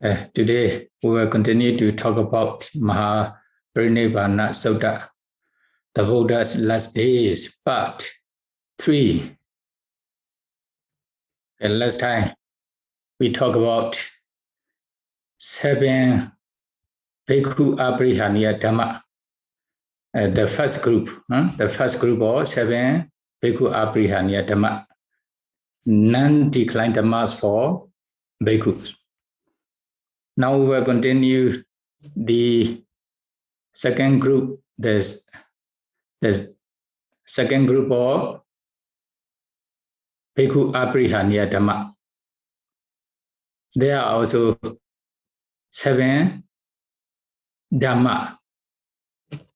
Today we will continue to talk about Mahāparinibbāna Sutta, the Buddha's last days, part 3. And last time we talked about 7 Bhikkhu Abrihaniya Dhamma, the first group of 7 Bhikkhu Abrihaniya Dhamma, non-decline Dhammas for Bhikkhus. Now we will continue the second group, the second group of Bhikkhu Abrihaniya Dhamma. There are also 7 Dhamma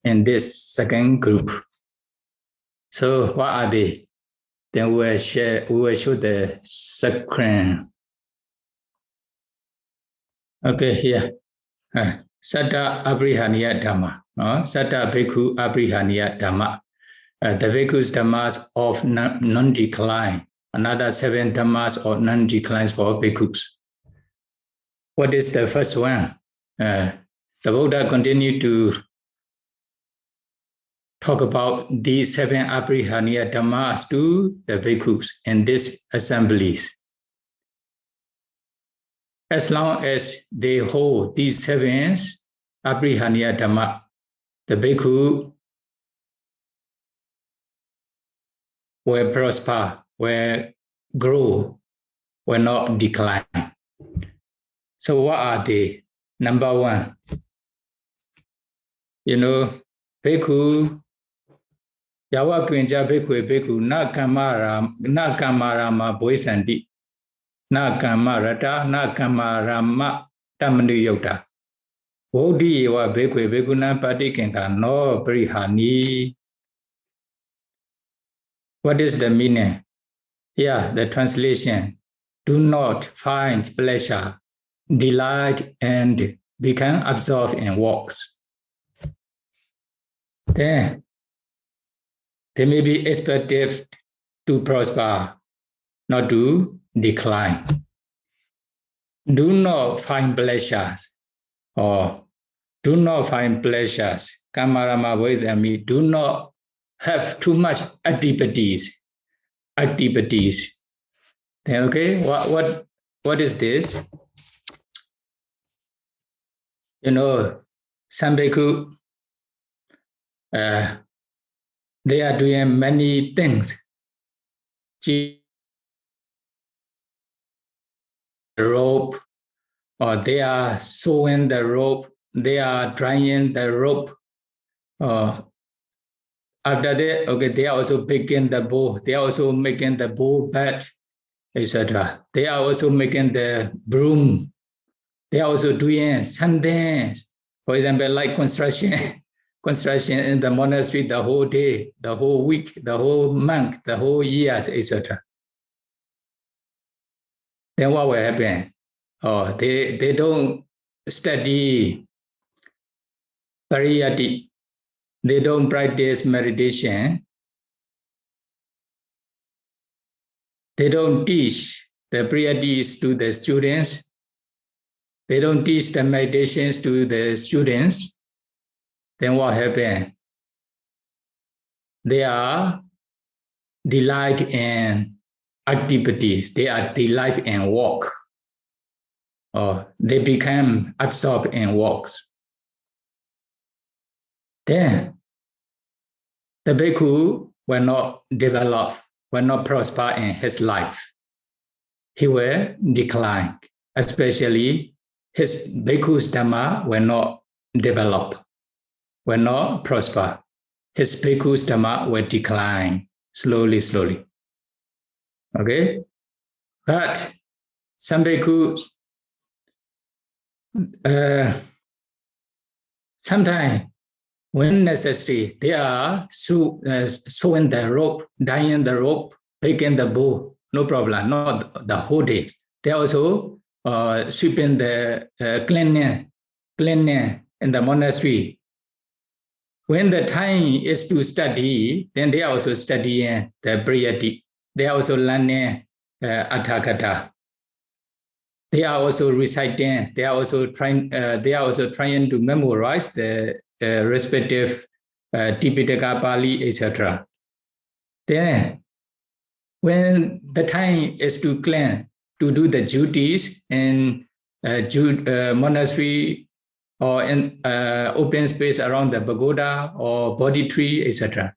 in this second group. So what are they? Then we will show the screen. Okay, here. Sutta Abrihaniya Dhamma. Sutta Bhikkhu Abrihaniya Dhamma. The Bhikkhu's Dhammas of non-decline. Another 7 Dhammas of non-declines for Bhikkhus. What is the first one? The Buddha continued to talk about these 7 Abrihaniya Dhammas to the Bhikkhus in these assemblies. As long as they hold these 7 Abrihaniya Dhamma, the Bhikkhu will prosper, will grow, will not decline. So what are they? Number 1, Bhikkhu, Yawa Kvinja Bhikkhu, na Kumārābhivaṃsa Bhoisanti. Na Kumārāta, na Kumārāma Tamanu Yota. Bodhi Ewa Bhikkhu Bhikkhuna Patikinka no Brihani. What is the meaning? Here, the translation. Do not find pleasure, delight, and become absorbed in works. Then, they may be expected to prosper, not to decline. Do not find pleasures, or do not find pleasures. Kumārābhivaṃsa, do not have too much activities. Then, okay, what is this? Some Bhikkhu, they are doing many things. Rope, or they are sewing the rope, they are drying the rope. After that, okay, they are also making the bow, they are also making the bow bed, etc. They are also making the broom. They are also doing something, for example, like construction in the monastery the whole day, the whole week, the whole month, the whole years, etc. Then what will happen? They don't study pariyati. They don't practice meditation. They don't teach the pariyatis to the students. They don't teach the meditations to the students. Then what happens? They are delight in activities. They are delight in work. They become absorbed in works. Then the Bhikkhu will not develop, will not prosper in his life. He will decline, especially his Bhikkhu's Dhamma will not develop, will not prosper. His Bhikkhu's Dhamma will decline slowly. Okay? But some Bhikkhus, sometimes when necessary, they are sewing the rope, dyeing the rope, making the bow, no problem, not the whole day. They also sweeping the cleaning in the monastery. When the time is to study, then they are also studying the pariyati. They are also learning Atthakatha. they are also reciting, they are also trying to memorize the respective Tipitaka, Pali, etc. Then, when the time is to cleanse, to do the duties in monastery or in open space around the pagoda or Bodhi tree, etc.,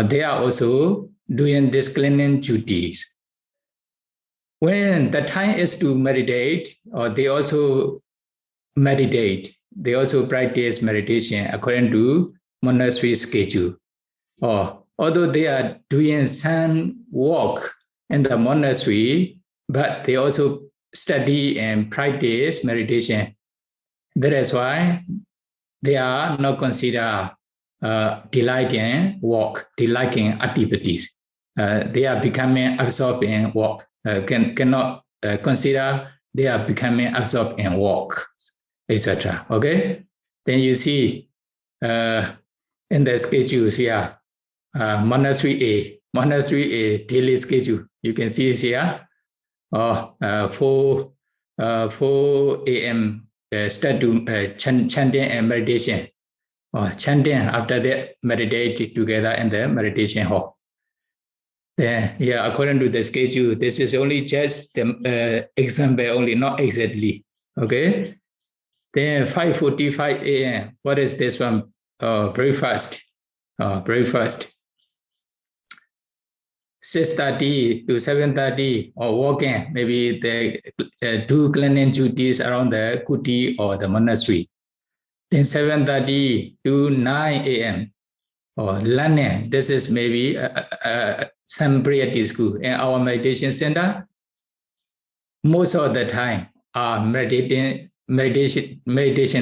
they are also doing this cleaning duties. When the time is to meditate, or they also meditate, they also practice meditation according to monastery schedule. Or although they are doing some work in the monastery, but they also study and practice meditation. That is why they are not considered delighting work, delighting activities. They are becoming absorbed in work. Cannot consider they are becoming absorbed in work, etc. Okay, then you see in the schedules here, monastery A daily schedule. You can see here, 4 a.m. Start to chanting and meditation. Chanting, after that meditate together in the meditation hall. Then, yeah, according to the schedule, this is only just the example only, not exactly. Okay. Then 5:45 a.m. What is this one? Breakfast. Breakfast. 6:30 to 7:30 or walking. Maybe they do cleaning duties around the kuti or the monastery. Then 7:30 to 9 a.m. or learning. This is maybe some prayer school. In our meditation center, most of the time are meditation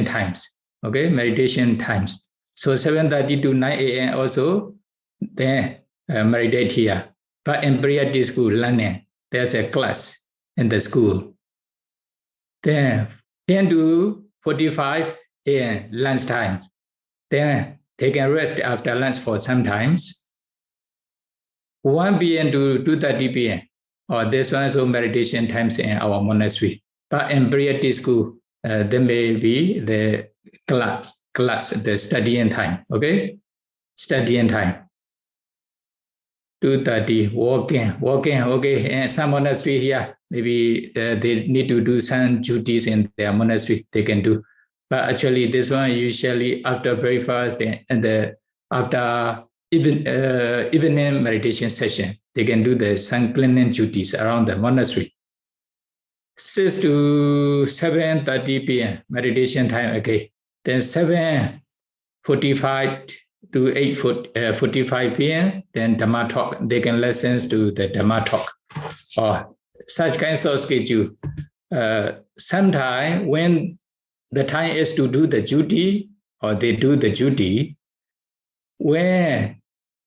times. Okay, meditation times. So 7:30 to 9 a.m. also, then meditate here. But in prayer school, learning, there's a class in the school. Then 10 to 45 a.m. lunchtime. Then they can rest after lunch for some times. 1 p.m. to 2:30 p.m. Or this one is also meditation times in our monastery. But in prayer school, there may be the class, the studying time. Okay, studying time. 2:30 walking. Okay, and some monastery here, maybe they need to do some duties in their monastery. They can do. But actually, this one usually after breakfast and after evening meditation session, they can do the sun cleaning duties around the monastery. 6 to 7:30 p.m. meditation time. Okay, then 7:45 to 8:45 p.m. Then Dhamma talk. They can listen to the Dhamma talk. Or such kinds of schedule. Sometimes when the time is to do the duty, or they do the duty, when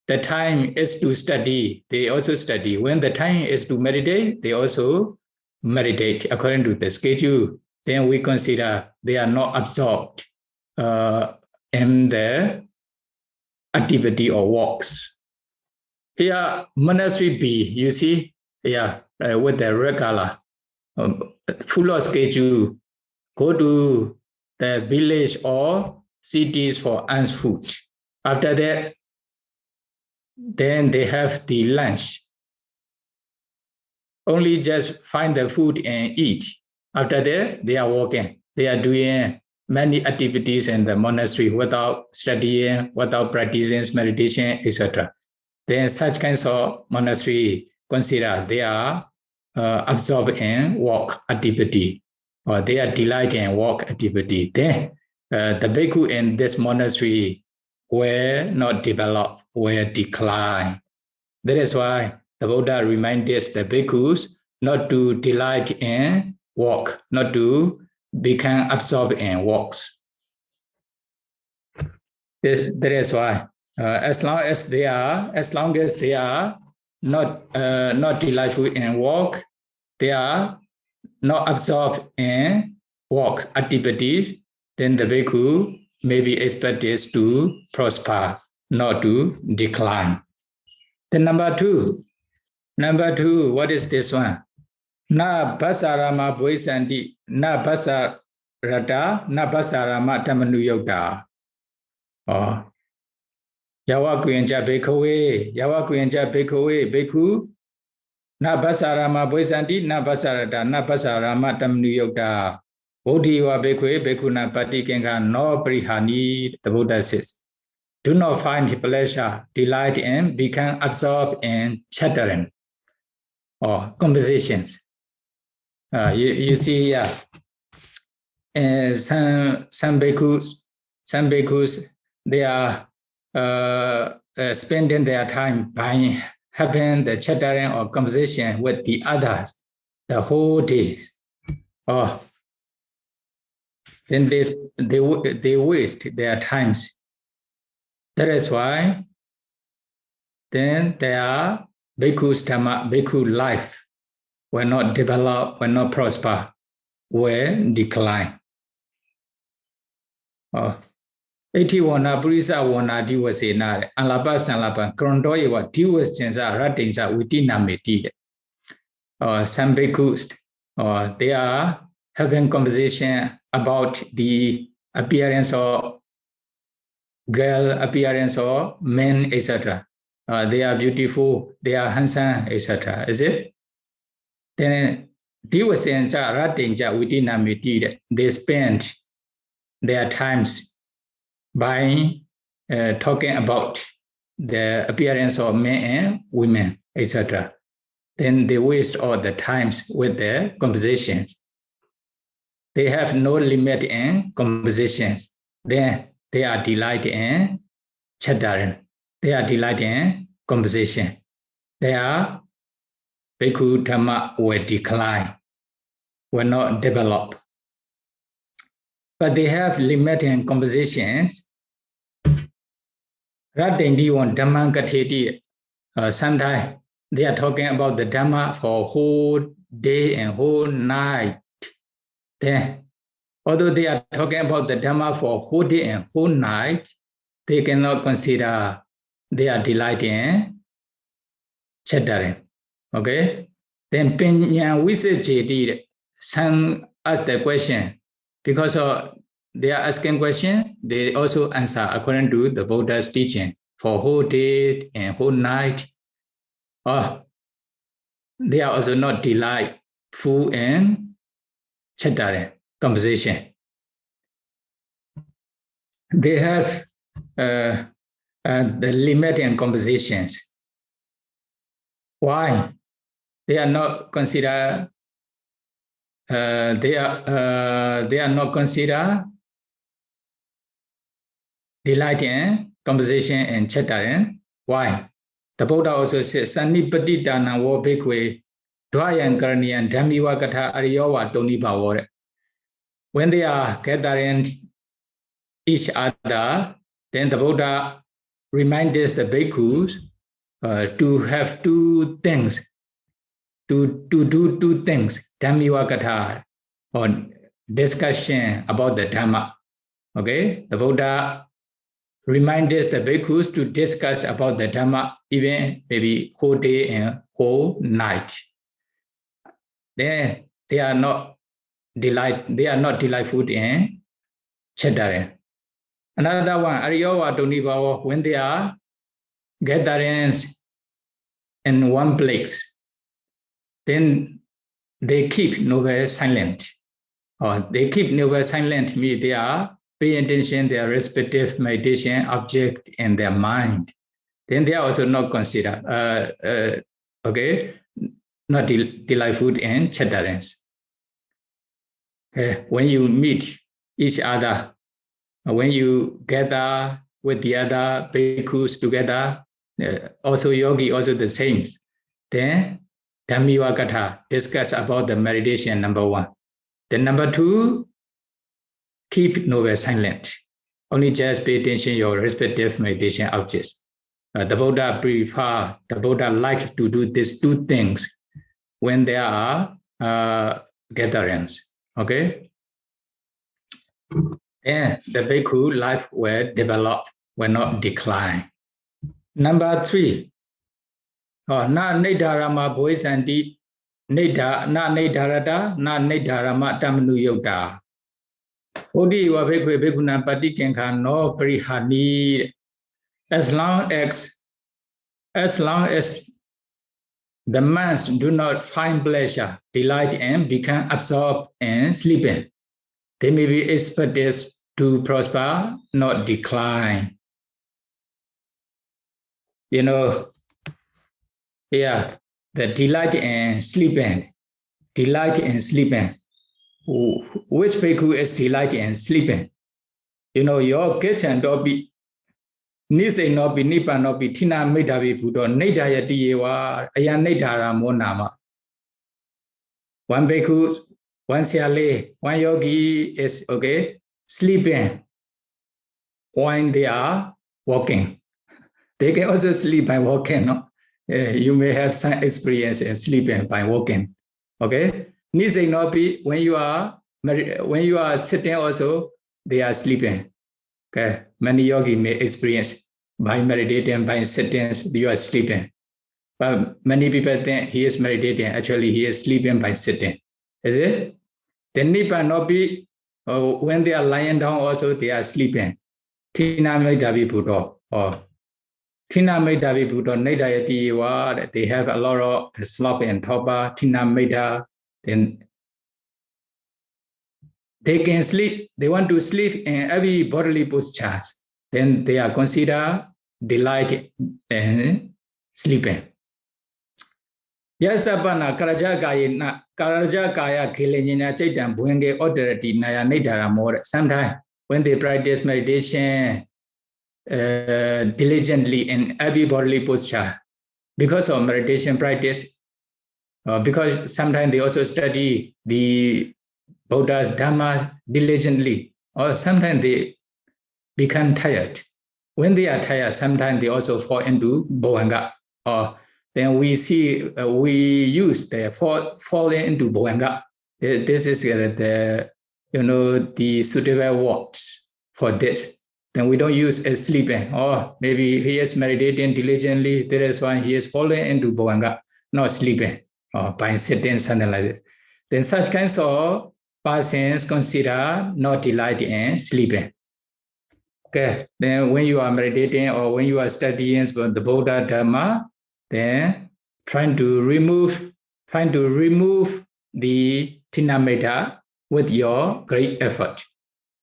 the time is to study, they also study. When the time is to meditate, they also meditate according to the schedule. Then we consider they are not absorbed in the activity or walks. Here, monastery B, you see, with the red color, full of schedule. Go to the village or cities for ants food. After that, then they have the lunch. Only just find the food and eat. After that, they are walking. They are doing many activities in the monastery without studying, without practicing meditation, etc. Then such kinds of monastery consider they are absorbed in walk activity, or they are delighted in walk activity. Then the bhikkhu in this monastery were not developed, were declined. That is why the Buddha reminded the bhikkhus not to delight in walk, not to become absorbed in walks. That is why, as long as they are not delightful in walk, they are not absorbed in walk activities, then the bhikkhu may be expected to prosper, not to decline. Then number two, what is this one? Na basarama boisanti, na basarata, na basarama tamanu yokta. Oh, Yawakuenja Bhikkhave, Bhikkhu, na basarama boisanti, na basarata, na basarama tamanu yokta. Bodhiwa Bhikkhave, Bhikkhuna Patikenga no prihani, the Buddha says. Do not find pleasure, delight, and become absorbed in chattering or conversations. You see, some bhikkhus, they are spending their time by having the chattering or conversation with the others the whole day. Then they waste their times. That is why then their bhikkhu's dhamma, bhikkhu life will not develop, will not prosper, will decline. Iti wana purisa wana diwasenare, alapa sanlapa, krondoyewa diwasensa ratinsa utinameti. Some bhikkhus, they are having conversation about the appearance of girl, appearance of men, etc. They are beautiful, they are handsome, etc. Is it? Then diwasensa ratinsa utinameti. They spend their times by talking about the appearance of men and women, etc. Then they waste all the times with their conversations. They have no limit in conversations. Then they are delighted in chattering. They are delighted in conversation. Their bhikkhu dhamma will decline, will not develop. But they have limited conversations. Ratindi on Dhamma Katheti. Sometimes they are talking about the Dhamma for whole day and whole night. Then, although they are talking about the Dhamma for whole day and whole night, they cannot consider they are delighted in chattering. Okay? Then Pinya Visajeti, some ask the question. Because they are asking questions, they also answer according to the Buddha's teaching for whole day and whole night. They are also not delightful in chattering, conversation. They have the limit in conversations. Why? They are not considered. They are not considered delight in conversation and chattering. Why? The Buddha also says, Sannipatitana wo bhikkhve dvayan karaniyan dhammiwa katha ariyawa tonibhava. When they are gathering each other, then the Buddha reminds the bhikkhus to have two things, to do two things, Dhammiwa Katha, or discussion about the Dhamma. Okay, the Buddha reminds the bhikkhus to discuss about the Dhamma, even maybe whole day and whole night. Then they are not delightful in chattering. Another one, Ariyawa Donibhava, when they are gatherings in one place, then they keep nowhere silent. Or they keep nowhere silent means they are paying attention to their respective meditation object in their mind. Then they are also not considered, not delightful in chatterings. When you meet each other, when you gather with the other bhikkhus together, also yogi, also the same. Then Dhammiwa Katha, discuss about the meditation, number one. Then number two, keep nowhere silent. Only just pay attention to your respective meditation objects. The Buddha likes to do these two things when there are gatherings. Okay? And the bhikkhu life will develop, will not decline. Number three, na nidharama bhoisanti Nidha na nidharata na nidharama tamanu yukta. Odi wa bhikkhve bhikkhuna patikenka no parihani. As long as the minds do not find pleasure, delight, and become absorbed and sleeping, they may be expected to prosper, not decline. You know, yeah, the delight and sleeping. Delight and sleeping. Which bhikkhu is delight and sleeping? You know, your kitchen don't be Nisay no be nipa no be tina medavi budo nedayati yewa aya nedara monama. One bhikkhu, one siale, one yogi is okay, sleeping when they are walking. They can also sleep by walking, no? You may have some experience in sleeping by walking. Okay? Nisay no be when you are sitting also, they are sleeping. Okay? Many yogi may experience by meditating, by sitting, you are sleeping. But many people think he is meditating, actually he is sleeping by sitting. Is it? The nipa no be when they are lying down also they are sleeping. Tina medavi buddha or Tina medavi buddha nedayati wa, they have a lot of slope and topa, tina meda, then they can sleep, they want to sleep in every bodily postures, then they are considered delight and sleeping. Yasapana Karaja Kaya Kilinina Chaitan Buenge Authority Naya Nidara more. Sometimes when they practice meditation diligently in every bodily posture, because of meditation practice, because sometimes they also study the Buddha's Dhamma diligently, or sometimes they become tired. When they are tired, sometimes they also fall into Bhavanga, or then we see we use the falling into Bhavanga. This is the suitable words for this. Then we don't use as sleeping, or maybe he is meditating diligently. That is why he is falling into Bhavanga, not sleeping, or by sitting, something like this. Then such kinds of persons consider not delight in sleeping. Okay, then when you are meditating or when you are studying the Buddha Dhamma, then trying to remove the Tinameda with your great effort.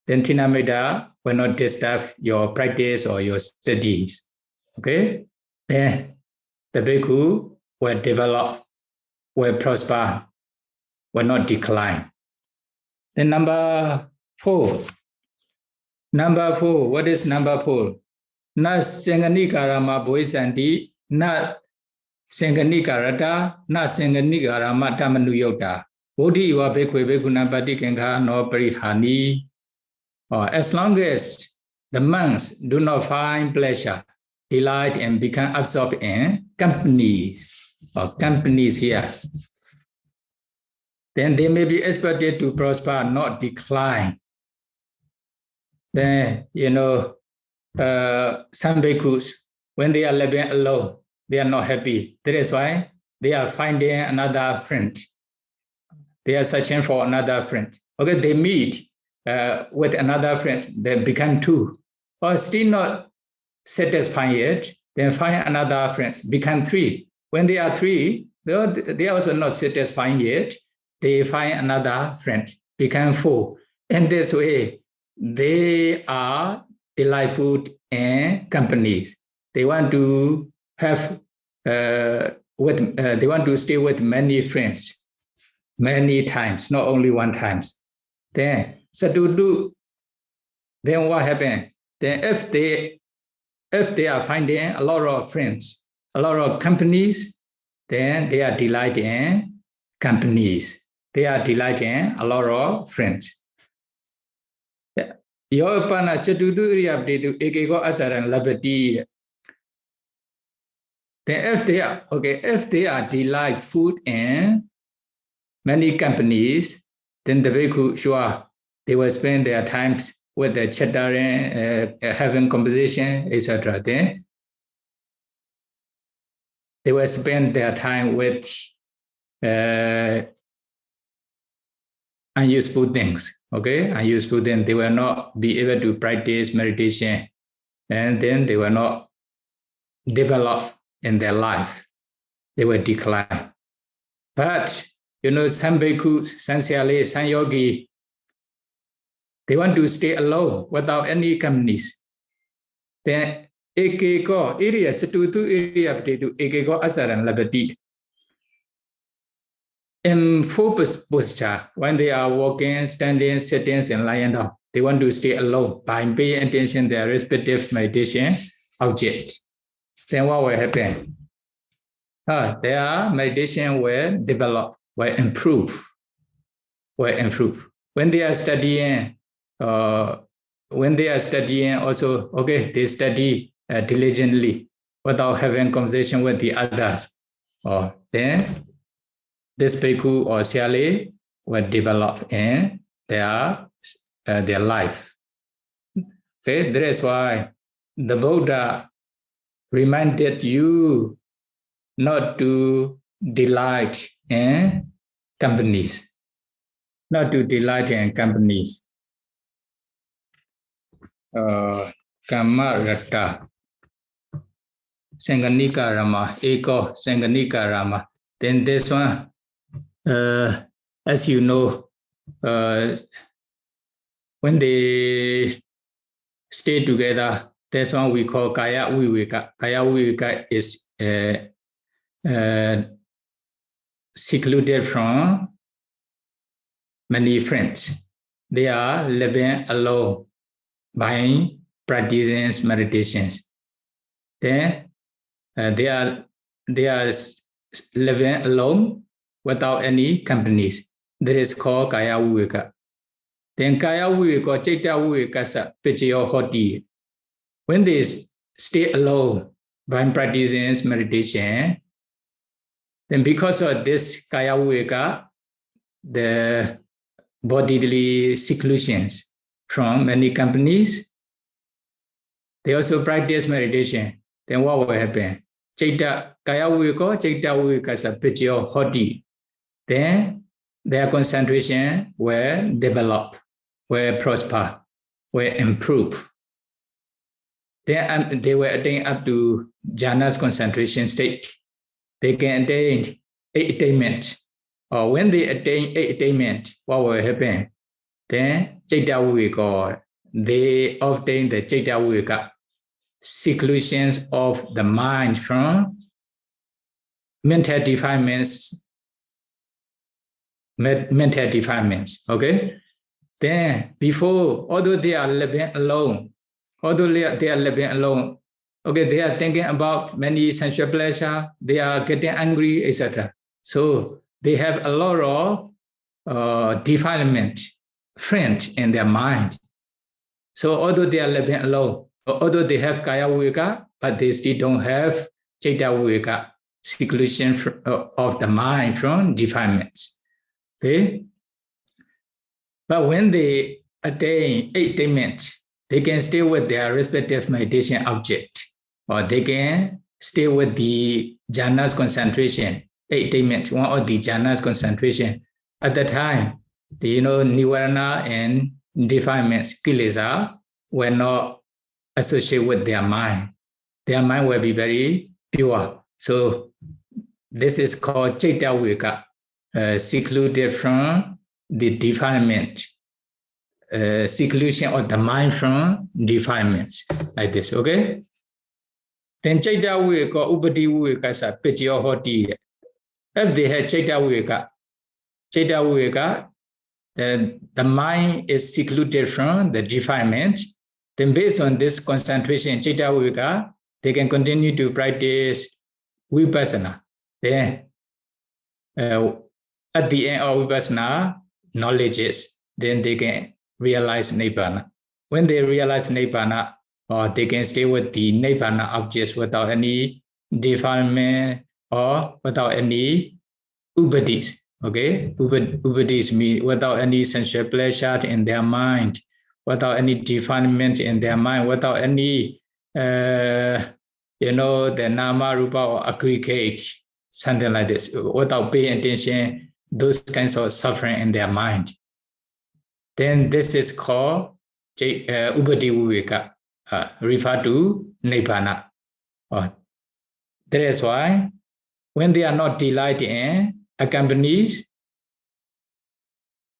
Then Tinameda will not disturb your practice or your studies. Okay, then the bhikkhu will develop, will prosper, will not decline. Then number 4. What is number 4? Na Sanganikarama Boisanti, na Sanganikarata, na Sanganikarama Tamanuyota. Bodhi wa Bhikkhu Bhikkhuna Patikenka no Parihani. As long as the monks do not find pleasure, delight, and become absorbed in companies here, then they may be expected to prosper, not decline. Then, some bhikkhus, when they are living alone, they are not happy. That is why they are finding another friend. They are searching for another friend. Okay, they meet with another friend, they become 2. Or still not satisfied yet, then find another friend, become 3. When they are 3, they are also not satisfied yet, they find another friend, become 4. In this way, they are delightful in companies. They want to have they want to stay with many friends, many times, not only one time. Then then what happens? Then if they are finding a lot of friends, a lot of companies, then they are delighted in companies. They are delighted in a lot of friends. Yopana Chatudu Riabditu Ekego Asaran Labati. Then if they are delightful in many companies, then the bhikkhu, sure, they will spend their time with the chattering, having conversation, etc. Then they will spend their time with unuseful things. Okay, unuseful things. They will not be able to practice meditation, and then they will not develop in their life. They will decline. But some bhikkhus, some siale, some yogi, they want to stay alone without any companies. Then ekeko area satutu area ptetu ekeko asaran labati. In full posture, when they are walking, standing, sitting, and lying down, they want to stay alone by paying attention to their respective meditation object. Then what will happen? Their meditation will develop, will improve. When they are studying, also, okay, they study diligently without having conversation with the others. Then this bhikkhu or siale will develop in their life. Okay, that is why the Buddha reminded you not to delight in companies. Not to delight in companies. Kumārābhivaṃsa, Sanganika Rama, Eko, Sanganika Rama. Then this one, as you know, when they stay together, that's one we call Kaya Viveka. Kaya Viveka is secluded from many friends. They are living alone by practicing meditations. Then they are living alone without any companies. That is called Kaya Viveka. Then Kaya Viveka, Citta Viveka sa Pichyo Hoti. When they stay alone by practicing meditation, then because of this Kaya Viveka, the bodily seclusions from many companies, they also practice meditation. Then what will happen? Citta Kaya Viveka, Citta Viveka sa Pichyo Hoti. Then their concentration will develop, will prosper, will improve. Then they will attain up to jhana's concentration state. They can attain 8 attainment. Or when they attain 8 attainment, what will happen? Then Citta Viveka, they obtain the Citta Viveka, seclusions of the mind from mental defilements. Okay? Then before, although they are living alone, okay, they are thinking about many sensual pleasure, they are getting angry, etc. So they have a lot of defilement, friend in their mind. So although they are living alone, although they have Kaya Viveka, but they still don't have Citta Viveka, seclusion of the mind from defilements. Okay? But when they attain 8 attainment, they can stay with their respective meditation object, or they can stay with the jhana's concentration, 8 attainment, one of the jhana's concentration. At that time, nivarana and defilements, kilesa, will not associate with their mind. Their mind will be very pure. So this is called Citta Viveka, secluded from the defilement, seclusion of the mind from defilements, like this, okay? Then Citta Viveka, Upati Viveka sa Pichyo Hoti. If they had Citta Viveka, then the mind is secluded from the defilement. Then based on this concentration, Citta Viveka, they can continue to practice Vipassana. Then at the end of Vipassana, knowledges, then they can realize Nibbana. When they realize Nibbana, or they can stay with the Nibbana objects without any defilement or without any upadis. Okay, upadis mean without any sensual pleasure in their mind, without any defilement in their mind, without any, the nama, rupa, or aggregate something like this, without paying attention, those kinds of suffering in their mind. Then this is called Upadi refer to Nibbana. That is why when they are not delighted in accompanies,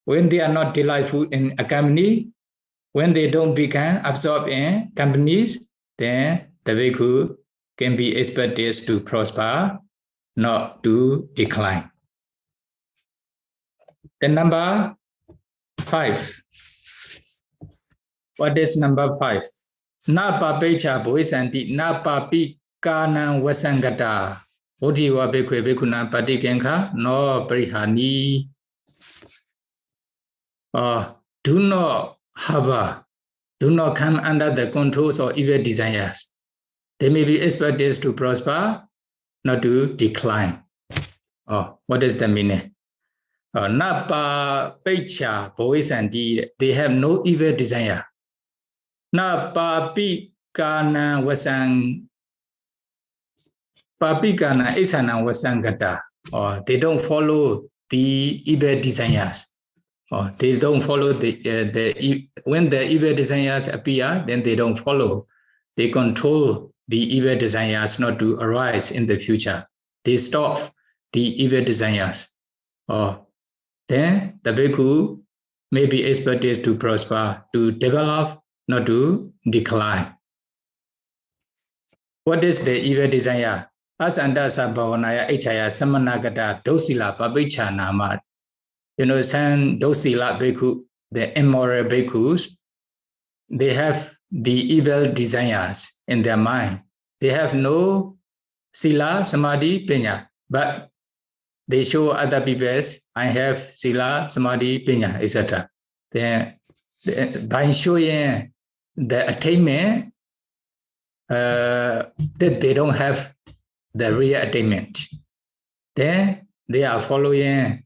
when they are not delightful in accompany, when they don't become absorbed in companies, then the bhikkhu can be expected to prosper, not to decline. Then number 5. What is number 5? Na papecha boisanti na papi kana wasangata. Odiwa bhikkhu bhikkhuna patikenka no parihani. Do not harbor, do not come under the controls of evil desires. They may be expected to prosper, not to decline. What is the meaning? Napa pecha boisanti, they have no evil desire. Napa pikana wasang papikana isana wasangata, or they don't follow the evil desires. They don't follow when the evil desires appear, then they don't follow. They control the evil desires not to arise in the future. They stop the evil desires. Then the bhikkhu may be expected to prosper, to develop, not to decline. What is the evil desire? Asandasa bhavanaya ichaya samanagata dosila papicha nama. Some dosila bhikkhu, the immoral bhikkhus, they have the evil desires in their mind. They have no sila, samadhi, pinya, but they show other people, I have sila, samadhi, pinya, etc. Then by showing the attainment, that they don't have the real attainment, then they are following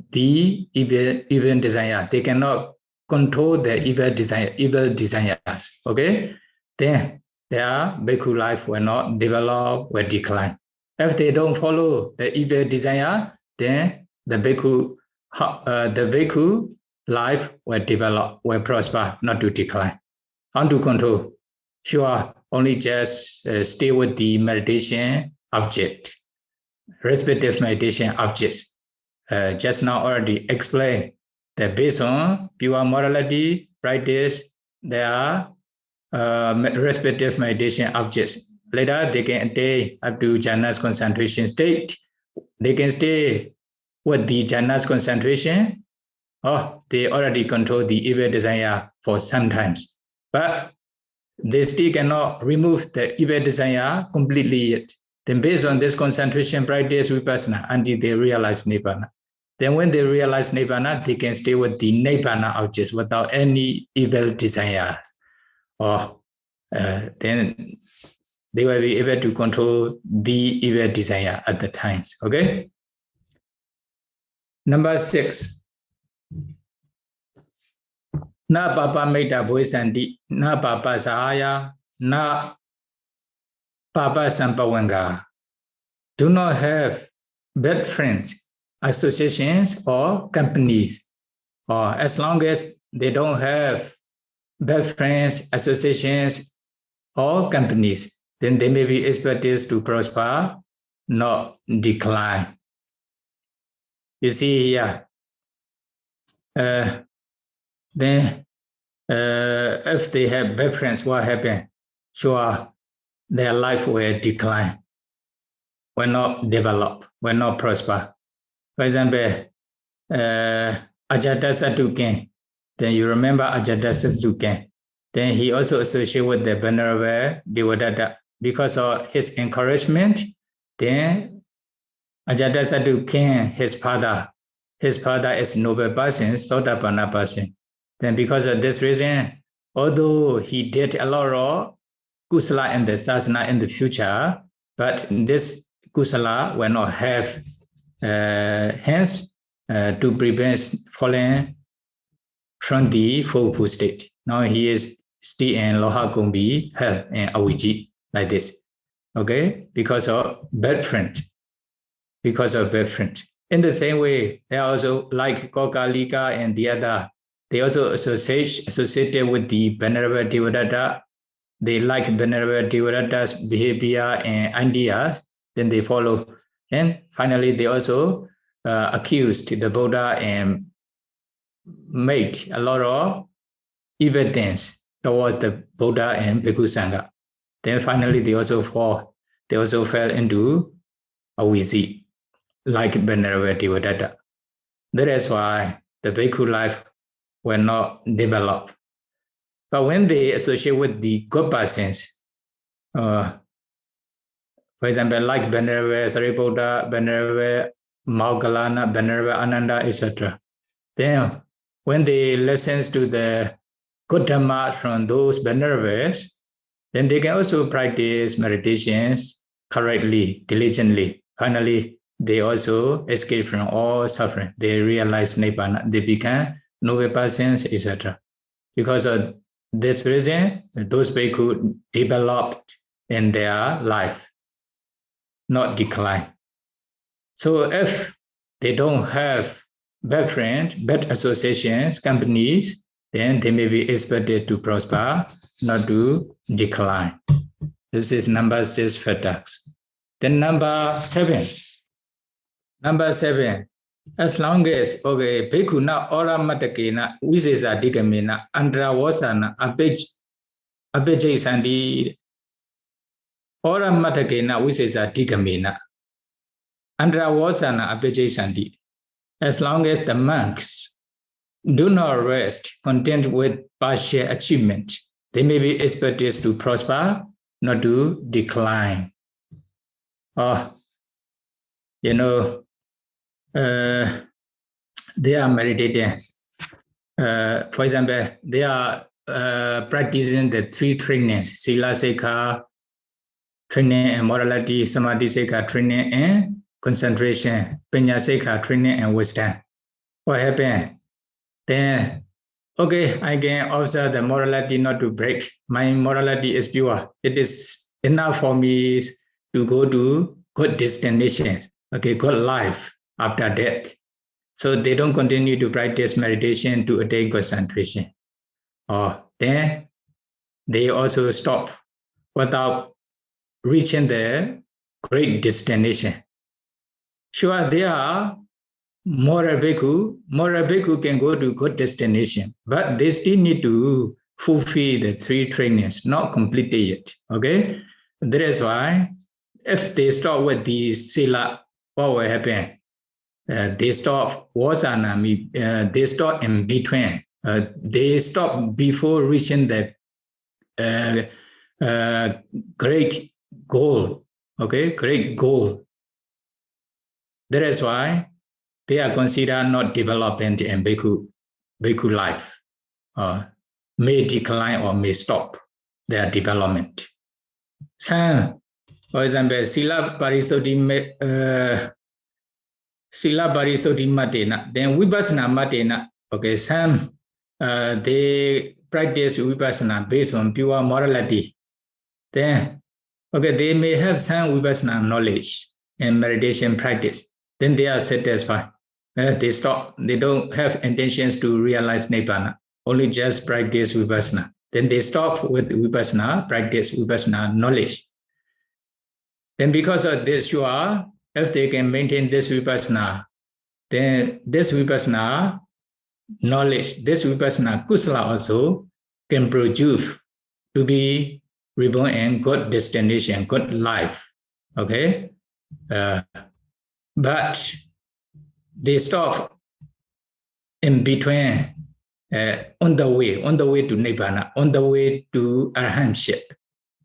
the evil desire. They cannot control the evil desires. Okay? Then their bhikkhu life will not develop, will decline. If they don't follow the evil desire, then the bhikkhu life will develop, will prosper, not to decline. How to control? Sure, only just stay with the meditation object, respective meditation objects. Just now already explained that based on pure morality practice, there are respective meditation objects. Later, they can attain up to jhana's concentration state. They can stay with the jhana's concentration. They already control the evil desire for some times. But they still cannot remove the evil desire completely yet. Then based on this concentration practice vipassana until they realize Nibbana. Then when they realize Nibbana, they can stay with the Nibbana objects without any evil desires. Then they will be able to control the evil desire at the times. Okay? Number 6. Na papa metta boisanti, na papa sahaya, na papa sampavanga. Do not have bad friends, associations, or companies. As long as they don't have bad friends, associations, or companies, then they may be expected to prosper, not decline. You see here, then if they have bad friends, what happens? Sure, their life will decline, will not develop, will not prosper. For example, Ajatasaduken, then you remember Ajatasaduken, then he also associated with the Venerable Devadatta. Because of his encouragement, then Ajatasaduken, his father is noble person, Sotapanna person. Then because of this reason, although he did a lot of kusala and the sasana in the future, but this kusala will not have hence to prevent falling from the fourfold state. Now he is still in Loha Kumbi, hell, and Awiji, like this. Okay? Because of bad friend. because of different. In the same way, they are also like Kokalika and the other, they also associated with the Venerable Devadatta. They like Venerable Devadatta's behavior and ideas, then they follow. And finally, they also accused the Buddha and made a lot of evidence towards the Buddha and Bhikkhu Sangha. Then finally, they also fell into a wizzy, like Venerable Devadatta. That is why the Bhikkhu life will not develop. But when they associate with the good persons, for example, like Venerable Sariputta, Venerable Moggallana, Venerable Ananda, etc., then when they listen to the good Dhamma from those venerables, then they can also practice meditations correctly, diligently. Finally, they also escape from all suffering. They realize Nibbana. They become noble persons, etc. Because of this reason, those bhikkhu developed in their life, not decline. So if they don't have bad friends, bad associations, companies, then they may be expected to prosper, not to decline. This is number 6 factors. Then number 7. Number 7. As long as, okay, bhikkhu na ora matakena visesa digamena andra wasana abhijay sandi ora matakena visesa digamena andra wasana abhijay sandi. As long as the monks do not rest content with partial achievement, they may be expected to prosper, not to decline. They are meditating. For example, they are practicing the 3 trainings: Sila Sikha training and morality, Samadhi Sikha training and concentration, Panya Sikha training and wisdom. What happened? Then, okay, I can observe the morality not to break. My morality is pure. It is enough for me to go to good destination, okay, good life after death. So they don't continue to practice meditation to attain concentration. Then they also stop without reaching the great destination. Sure, they are moral bhikkhu. Moral bhikkhu can go to good destination, but they still need to fulfill the 3 trainings, not completed yet. Okay, that is why if they start with the sila, what will happen? They stop wasana, they stop in between. They stop before reaching the great goal. Okay, great goal. That is why they are considered not development in bhikkhu life. May decline or may stop their development. Some, for example, Sila Parisuddhi Matena, then Vipassana Matena. Okay, some they practice Vipassana based on pure morality. Then, okay, they may have some Vipassana knowledge and meditation practice. Then they are satisfied. They stop. They don't have intentions to realize Nibbana. Only just practice Vipassana. Then they stop with Vipassana, practice Vipassana knowledge. Then because of this, if they can maintain this Vipassana, then this Vipassana knowledge, this Vipassana kusala also can produce to be reborn in good destination, good life. Okay? But they stop in between, on the way to Nibbana, on the way to Arahantship.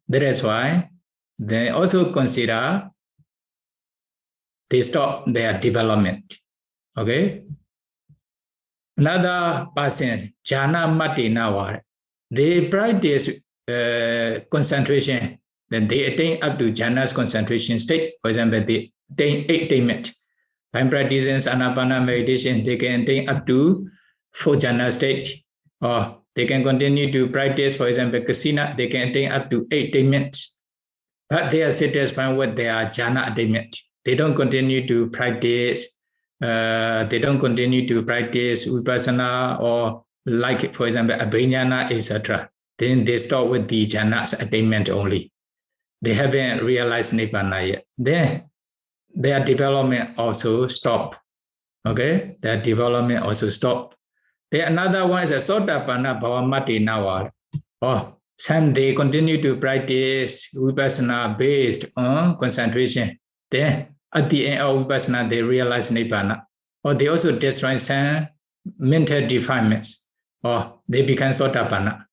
That is why they also consider they stop their development. Okay? Another person, jhana matina, they practice concentration, then they attain up to jhana's concentration state. For example, they attain 8 attainment. By practicing anapana meditation, they can attain up to 4 jhana state. Or they can continue to practice, for example, kasina, they can attain up to 8 attainments. But they are satisfied with their jhana attainment. they don't continue to practice. They don't continue to practice vipassana or like, for example, abhiññana, etc. Then they stop with the jhanas attainment only. They haven't realized nibbana yet. Then their development also stop. Okay, their development also stop. Then another one is a sotapanna bhavamattinawa. Oh, some they continue to practice vipassana based on concentration. Then at the end of vipassana, they realize nibbana. Or they also destroy some mental defilements. Or they become sotapanna.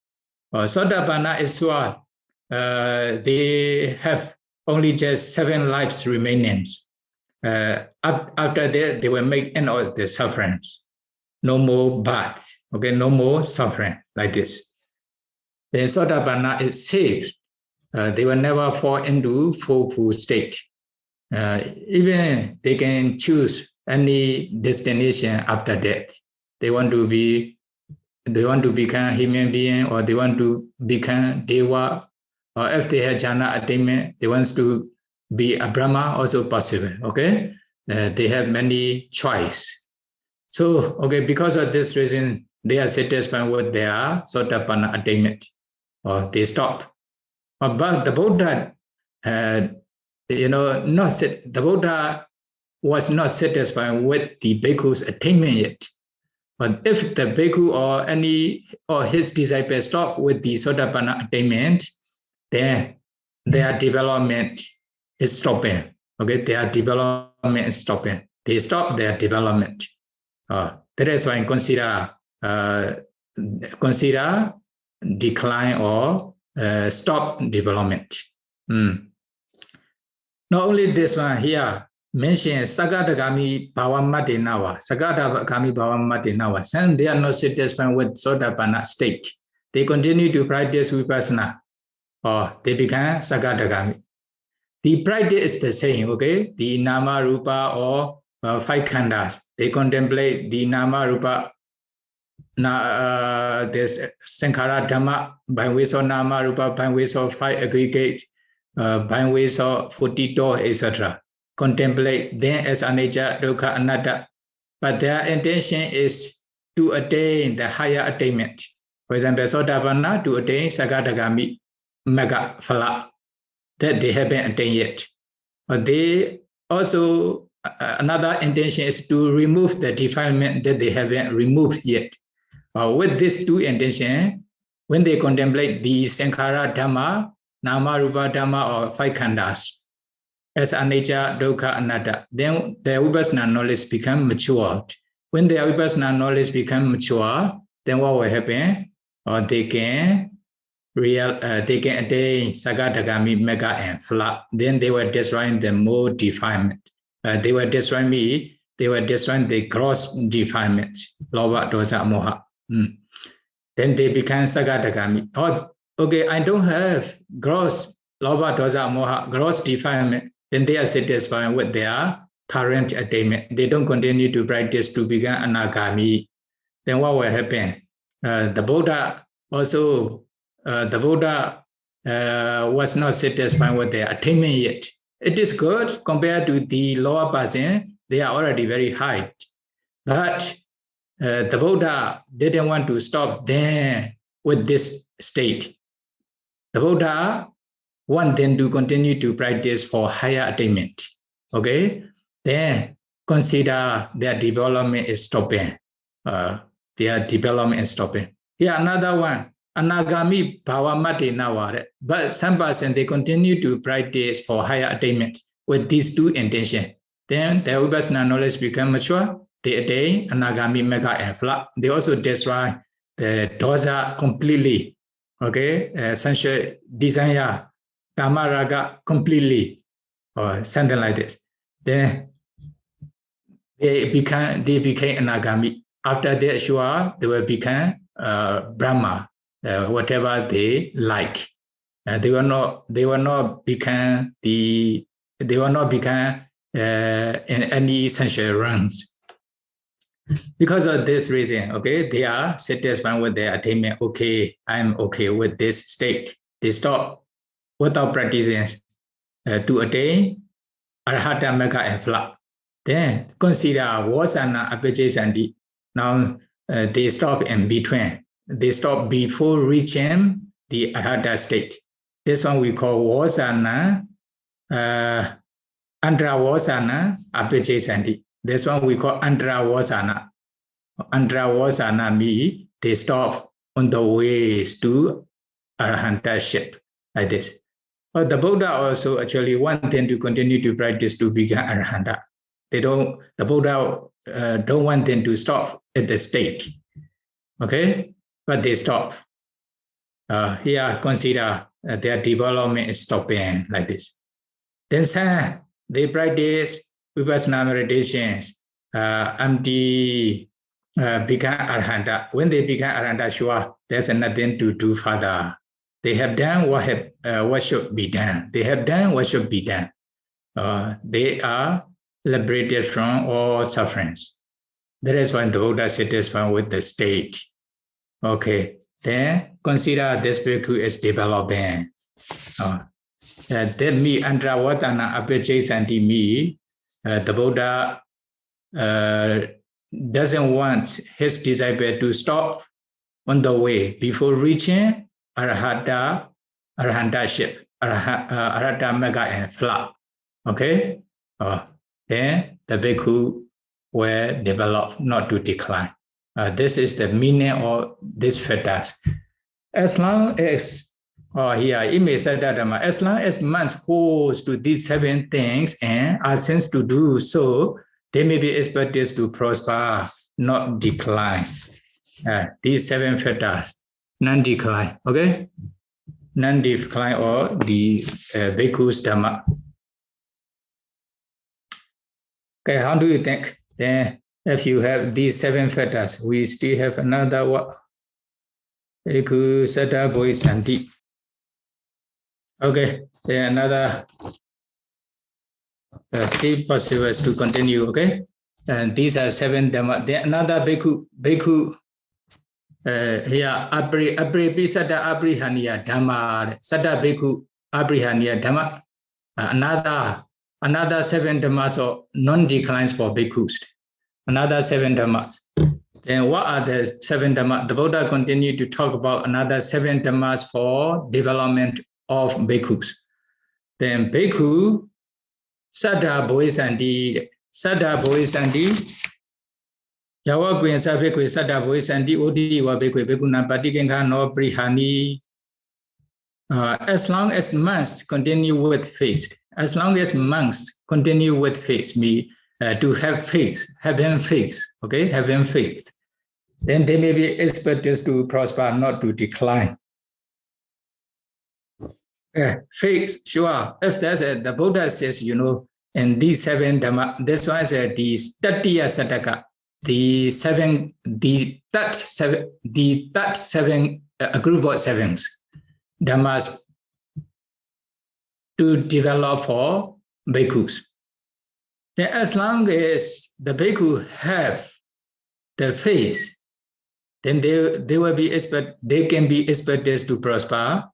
Or sotapanna is what they have only just 7 lives remaining. After that, they will make end of the sufferings. No more birth, okay, no more suffering like this. The sotapanna is safe. They will never fall into fourfold state. Even they can choose any destination after death. They want to become human being, or they want to become deva, or if they have jhana attainment, they want to be a Brahma, also possible. Okay, they have many choice. So okay, because of this reason, they are satisfied with their sotapanna attainment, or they stop. But the Buddha, the Buddha was not satisfied with the bhikkhu's attainment yet. But if the bhikkhu or his disciples stop with the sotapanna attainment, then their development is stopping. Okay, their development is stopping. They stop their development. That is why consider decline or stop development. Not only this one here, mention Sagadagami Bhavamattinawa. Sagadagami Bhavamattinawa. Some they are not satisfied with sotapanna state. They continue to practice vipassana, or they become Sagadagami. The practice is the same, okay? The nama, rupa, or 5 khandhas. They contemplate the nama, rupa, this sankhara dhamma, by ways of nama, rupa, by ways of 5 aggregate, by ways of 40 door, etc. Contemplate them as anicca, dukkha, anatta. But their intention is to attain the higher attainment. For example, sotapanna to attain Sagadagami Magga Phala, that they haven't attained yet. But they also, another intention is to remove the defilement that they haven't removed yet. With these 2 intentions, when they contemplate the sankhara dhamma, nama, rupa dhamma, or 5 khandhas, as anicca, dukkha, anatta, then their vipassana knowledge become matured. When their vipassana knowledge become mature, then what will happen? They can attain Sagadagami Magga and Phala. Then they were destroying the more defilement. They were destroying the gross defilement, lobha, dosa, moha. Then they become Sagadagami. Okay, I don't have gross lobha, dosa, moha, gross defilement. Then they are satisfied with their current attainment. They don't continue to practice to become anagami. Then what will happen? The Buddha was not satisfied with their attainment yet. It is good compared to the lower person. They are already very high. But the Buddha didn't want to stop there with this state. The Buddha want them to continue to practice for higher attainment. Okay? Then consider their development is stopping. Their development is stopping. Here another one. Anagami Bhavamattinawa. But some person, they continue to practice for higher attainment with these 2 intentions. Then their vipassana knowledge become mature. They attain Anagami Magga and Phala. They also destroy the dosa completely. Okay, sensual desire, kama raga completely, or something like this. Then they became Anagami. After that, sure, they will become Brahma. Whatever they like, they will not become in any sensual realms. Because of this reason, okay, they are satisfied with their attainment. Okay, I'm okay with this state. They stop without practicing to attain Arahata Mega and Flat. Then consider Vasana Apajayasandi. Now they stop in between. They stop before reaching the Arahata state. This one we call Vasana, Andra Vasana Apajayasandi. This one we call Andra Vasana. Andra Vasana means they stop on the ways to Arahantaship, like this. But the Buddha also actually want them to continue to practice to become Arahanta. The Buddha don't want them to stop at the state. Okay? But they stop. Here, consider their development is stopping like this. Then they practice Vipassana meditations until become Arahanta. When they become Arahanta, sure, there's nothing to do further. They have done what should be done. They have done what should be done. They are liberated from all sufferings. That is when the Buddha satisfied with the state. Okay, then consider this bhikkhu as developing. That means Andravadana Apajayasandi means the Buddha doesn't want his disciple to stop on the way before reaching Arahantaship, Arahata Mega and Flat. Okay? Then the bhikkhu will develop, not to decline. This is the meaning of this fetters. As long as, as long as monks hold to these 7 things and are sent to do so, they may be expected to prosper, not decline. These 7 fetters, non-decline, okay? Non-decline or the bhikkhu's dhamma. Okay, how do you think? Then if you have these 7 fetters, we still have another what? Bhikkhu Saddha Bodhisanti. Okay, then another still possible to continue, okay? And these are 7 dhamma. Then another bhikkhu here, Saddha Abrihaniya Dhamma, Saddha Bhikkhu Abrihaniya Dhamma. Another 7 dhammas or non-declines for bhikkhus. Another 7 dhammas. Then what are the 7 dhammas? The Buddha continued to talk about another 7 dhammas for development of bhikkhus. Then bhikkhu Saddha Bodhisanti, Yawa Gwensa Bhikkhu Saddha Bodhisanti, Odiwa Bhikkhu Bhikkhuna Patikinka no Prihani. As long as monks continue with faith, me to have faith, having faith, okay, having faith, then they may be expected to prosper, not to decline. Faith, sure. If there's the Buddha says, in these 7 dhamma, this one is the Tatiya Sataka, a group of 7 dhammas to develop for bhikkhus. Then as long as the bhikkhu have the faith, then they will be they can be expected to prosper,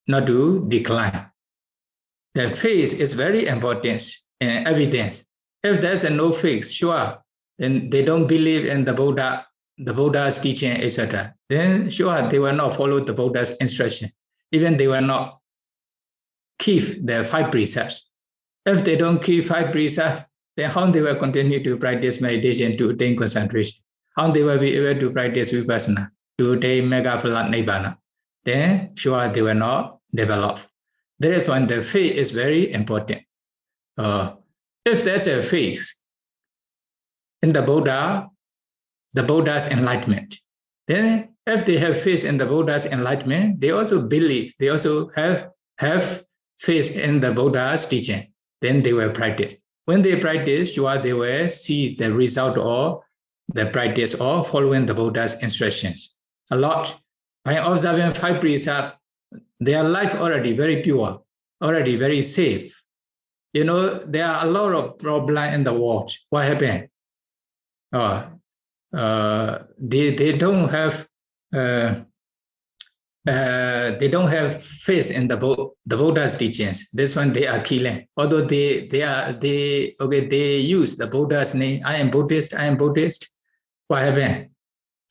not to decline. The faith is very important in evidence. If there's no faith, sure, then they don't believe in the Buddha's teaching, etc. Then sure, they will not follow the Buddha's instruction. Even they will not keep the 5 precepts. If they don't keep 5 precepts, then how they will continue to practice meditation to attain concentration? How they will be able to practice vipassana to attain Mahāparinibbāna nibbana? Then sure, they will not develop. That is when the faith is very important. If there's a faith in the Buddha's enlightenment, then if they have faith in the Buddha's enlightenment, they also believe, they also have faith in the Buddha's teaching, then they will practice. When they practice, sure, they will see the result of the practice of following the Buddha's instructions. A lot. By observing 5 precepts, their life already very pure, already very safe. There are a lot of problems in the world. What happened? They don't have they don't have faith in the Buddha's teachings. This one they are killing. Although they use the Buddha's name. I am Buddhist. I am Buddhist. What happened?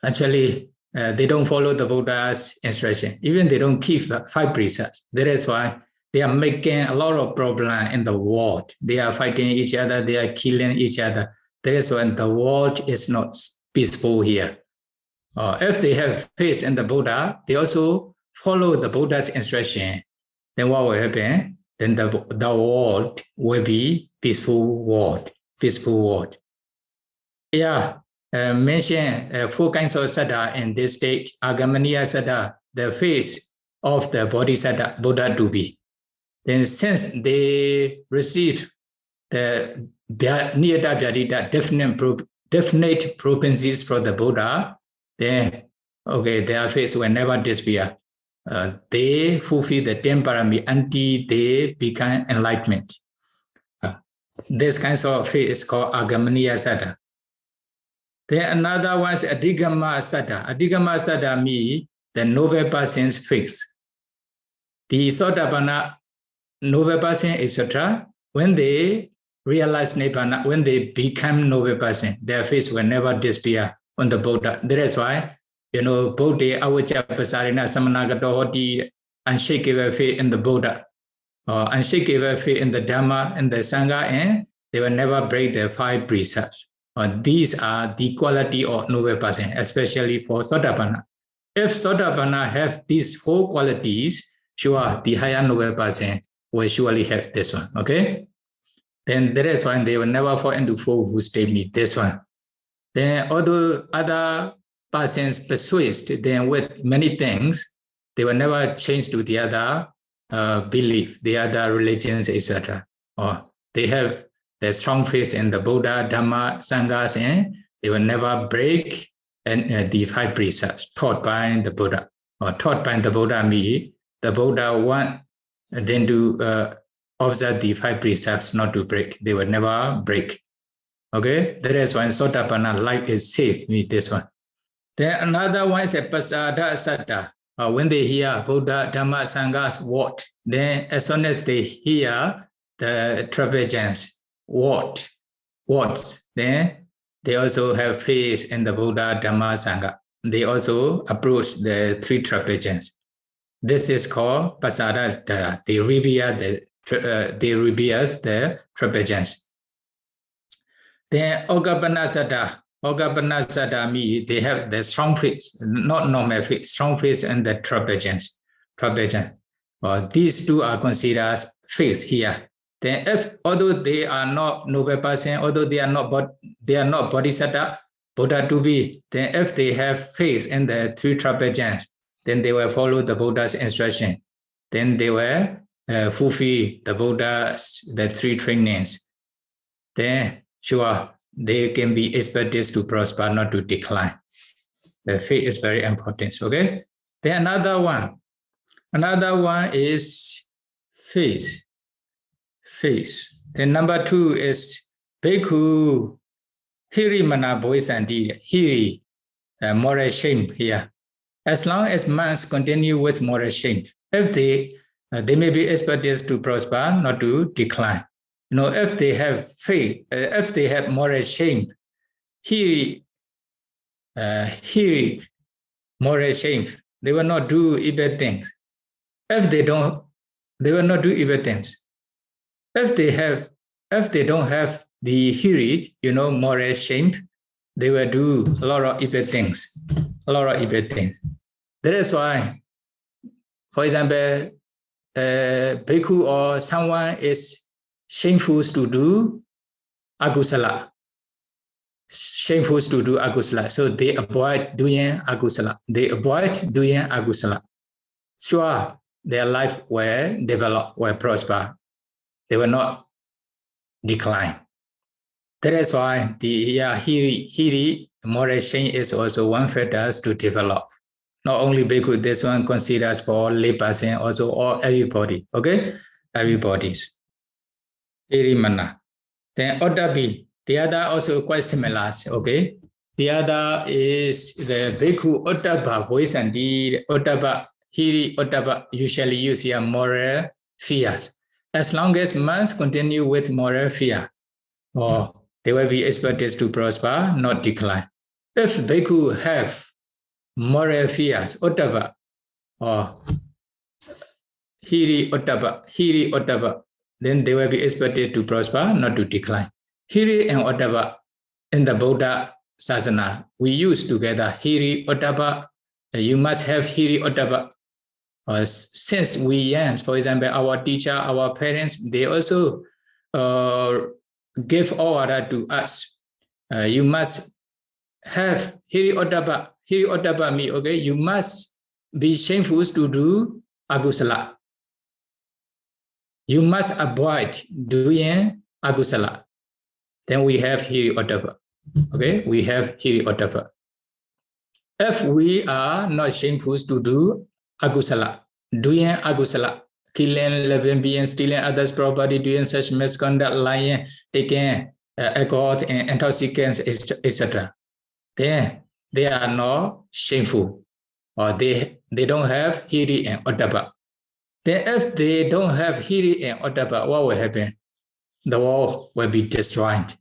Actually, they don't follow the Buddha's instruction. Even they don't keep 5 precepts. That is why they are making a lot of problem in the world. They are fighting each other. They are killing each other. That is when the world is not peaceful here. If they have faith in the Buddha, they also follow the Buddha's instruction. Then what will happen? Then the world will be peaceful world. Peaceful world. Yeah, mention 4 kinds of Sutta in this stage. Agamaniya Sutta, the face of the Bodhisattva Buddha to be. Then since they receive the Niyata Vyadita definite propensities from the Buddha, then their face will never disappear. They fulfill the 10 parami until they become enlightenment. This kind of faith is called Agamaniya Sutta. Then another one is Adhigama Sutta. Adhigama Sutta means the noble person's faith. The Sotapanna noble person, etc., when they realize Nibbana, when they become noble person, their faith will never disappear on the Buddha. That is why, Bodhi, Avijja, Pasarina, Samanagato, Hoti, unshakable faith in the Buddha, or unshakable faith in the Dhamma and the Sangha, and they will never break the 5 precepts. These are the quality of noble person, especially for Sotapanna. If Sotapanna have these 4 qualities, sure, the higher noble person will surely have this one, okay? Then that is why they will never fall into 4 who stay me, this one. Then although other persons persuade them with many things, they will never change to the other belief, the other religions, etc. Or they have the strong faith in the Buddha, Dhamma, Sanghas, and they will never break the 5 precepts taught by the Buddha. Or taught by the Buddha means the Buddha want them to observe the 5 precepts, not to break. They will never break. Okay, that is why Sotapanna life is safe with this one. Then another one is a Pasada Sutta. When they hear Buddha, Dhamma, Sangha's word, then as soon as they hear the Trapejans words, then they also have faith in the Buddha, Dhamma, Sangha. They also approach the 3 Trapejans. This is called Pasada Sutta. They revere the Trapejans. Then Oggappanna Sutta. Oggappanna Sutta means they have the strong faith, not normal faith, strong faith in the Trapejans. These 2 are considered faith here. Then although they are not noble person, although they are not Bodhisattva, Buddha to be, then if they have faith in the 3 Trapejans, then they will follow the Buddha's instruction. Then they will fulfill the Buddha's the 3 trainings. Then sure, they can be expected to prosper, not to decline. The faith is very important. Okay. Then another one is faith. Then number 2 is Bhikkhu Hirimana Bodhisanti. Hiri, moral shame here. As long as monks continue with moral shame, if they may be expected to prosper, not to decline. If they have faith, if they have moral shame, moral shame, they will not do evil things. If they don't, they will not do evil things. If they don't have the hiri, moral shame, they will do a lot of evil things. That is why, for example, bhikkhu or someone is shameful to do agusala. So they avoid doing agusala. Sure, their life will develop, will prosper. They will not decline. That is why the hiri, moral shame is also one factor to develop. Not only bhikkhu, this one considers for layperson, also all everybody. Okay, everybody's. Hirimana. Then Ottabi, the other also quite similar. Okay, the other is the bhikkhu Ottaba Bodhisanti. Ottaba Hiri Ottappa usually use here moral fears. As long as monks continue with moral fear, or they will be expected to prosper, not decline. If bhikkhu have moral fears, Ottappa, or Hiri Ottappa, then they will be expected to prosper, not to decline. Hiri and Ottappa in the Buddha Sasana, we use together Hiri Ottappa. You must have Hiri Ottappa. Since we young, for example, our teacher, our parents, they also give order to us. You must have Hiri Ottappa. Hiri Ottappa means, okay, you must be shameful to do agusala. You must avoid doing agusala. Then we have Hiri Ottappa. Okay, we have Hiri Ottappa. If we are not shameful to do agusala, doing agusala, killing living beings, stealing others' property, doing such misconduct, lying, taking alcohol and intoxicants, etc., then they are not shameful, or they don't have Hiri and Ottappa. Then if they don't have Hiri and Ottappa, what will happen? The world will be destroyed.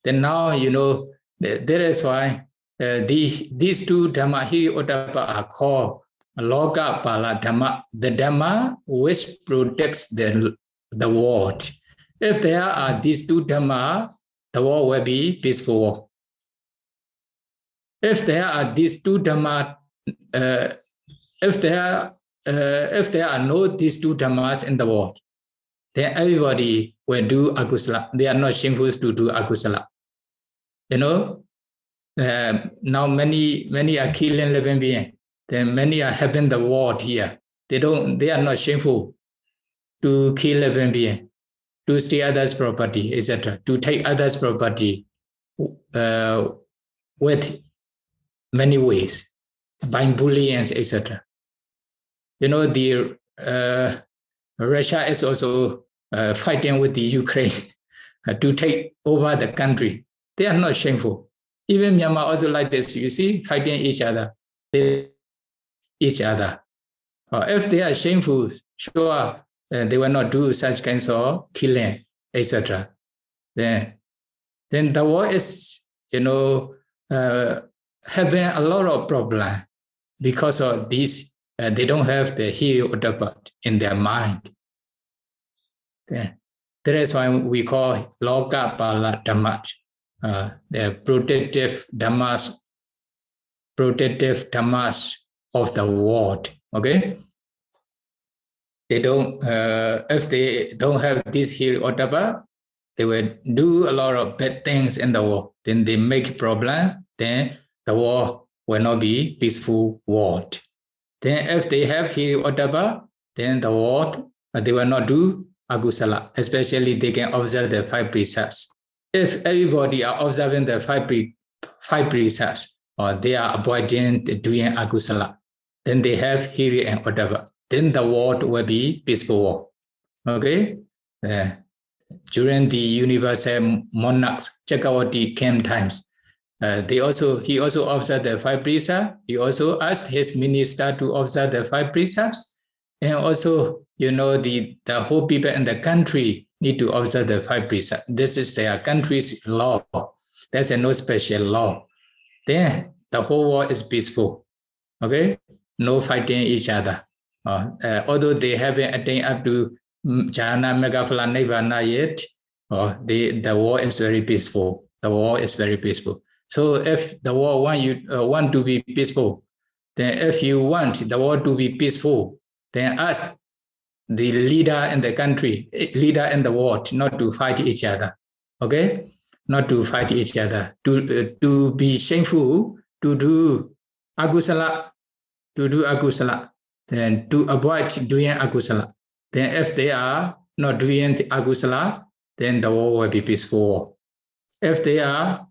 Then now, you know, that is why these two Dhamma, Hiri Ottappa, are called Loka Pala Dhamma, the Dhamma which protects the world. If there are these two Dhamma, the world will be peaceful. If there are these two Dhamma, if there are no these two Dhammas in the world, then everybody will do agusala. They are not shameful to do agusala. You know, now many are killing living beings. Then many are having the world here. They are not shameful to kill living beings, to steal others' property, etc., to take others' property with many ways, by bullying, etc. You know, the Russia is also fighting with the Ukraine to take over the country. They are not shameful. Even Myanmar also like this. You see, fighting each other. If they are shameful, sure, they will not do such kinds of killing, etc. Then the war is, you know, having a lot of problems because of this. They don't have the Hiri Ottappa in their mind. That is why we call Loka Pala Dhamma, the protective dhammas of the world. Okay, they don't. If they don't have this Hiri Ottappa, they will do a lot of bad things in the world. Then they make problem. Then the world will not be peaceful world. Then if they have Hiri Ottappa, then the world they will not do agusala. Especially they can observe the 5 precepts. If everybody are observing the 5 precepts, or they are avoiding doing agusala, then they have Hiri and Ottappa. Then the world will be peaceful world. Okay. During the universal monarchs, Chakravarti came times, he also observed the 5 precepts. He also asked his minister to observe the 5 precepts. And also, you know, the whole people in the country need to observe the 5 precepts. This is their country's law. There's no special law. Then the whole world is peaceful. Okay? No fighting each other. Although they haven't attained up to Jhana Megaphala Nibbana yet, the war is very peaceful. The war is very peaceful. So if the war want to be peaceful, then if you want the war to be peaceful, then ask the leader in the country, leader in the world, not to fight each other. Okay? Not to fight each other. To be shameful, to do agusala, then to avoid doing agusala. Then if they are not doing the agusala, then the war will be peaceful. If they are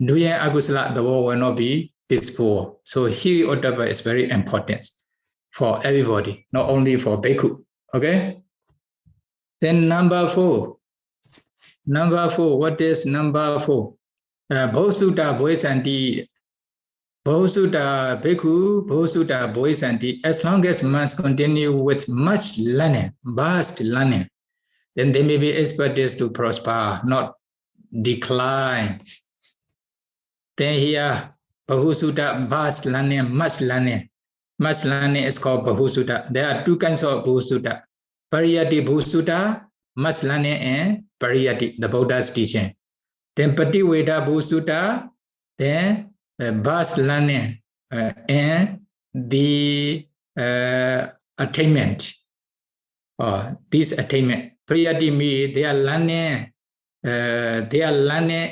doing agusala, the war will not be peaceful. So Hiri Ottappa is very important for everybody, not only for bhikkhu. Okay? Then number 4. Number 4, what is number 4? Bhosutta Bhoisanti Bhosutta, Bhikkhu, Bhosutta, Bodhisanti, as long as monks continue with much learning, vast learning, then they may be experts to prosper, not decline. Then here, Bhosutta, vast learning, much learning. Much learning is called Bhosutta. There are two kinds of Bhosutta. Pariyati Bhosutta, much learning, and Pariyati, the Buddha's teaching. Then Pativeda Bhosutta, then vast learning and the attainment. This attainment. Pariyati means they are learning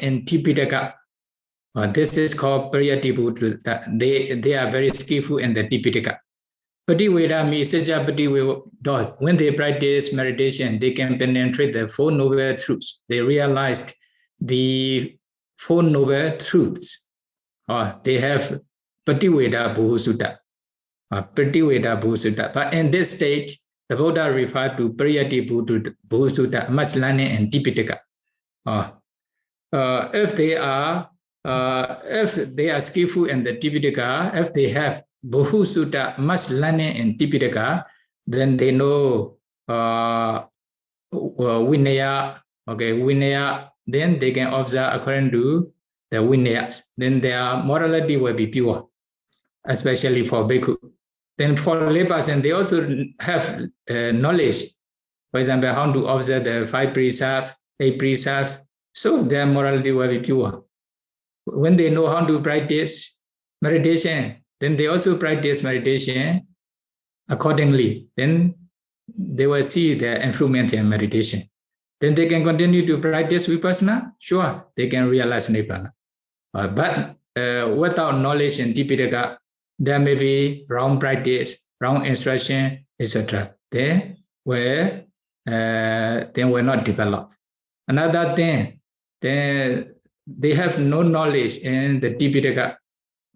in Tipitaka. This is called Pariyati Buddha. They are very skillful in the Tipitaka. Pativeda means when they practice meditation, they can penetrate the Four Noble Truths. They realized the Four Noble Truths. They have Pativeda Bhosutta. Pativeda Bhosutta. But in this stage, the Buddha referred to Pariyati Bhosutta, much learning and Tipitaka. If they are skillful in the Tipitaka, if they have Bhosutta, much learning in Tipitaka, then they know Vinaya. Vinaya. Then they can observe according to the Vinayas. Then their morality will be pure, especially for Bhikkhu. Then for layperson, they also have knowledge. For example, how to observe the 5 precepts, 8 precepts. So their morality will be pure. When they know how to practice meditation, then they also practice meditation accordingly. Then they will see their improvement in meditation. Then they can continue to practice vipassana. Sure, they can realize nibbana. But without knowledge in Tipitaka, there may be wrong practice, wrong instruction, etc. They will not develop. Another thing, they have no knowledge in the Tipitaka,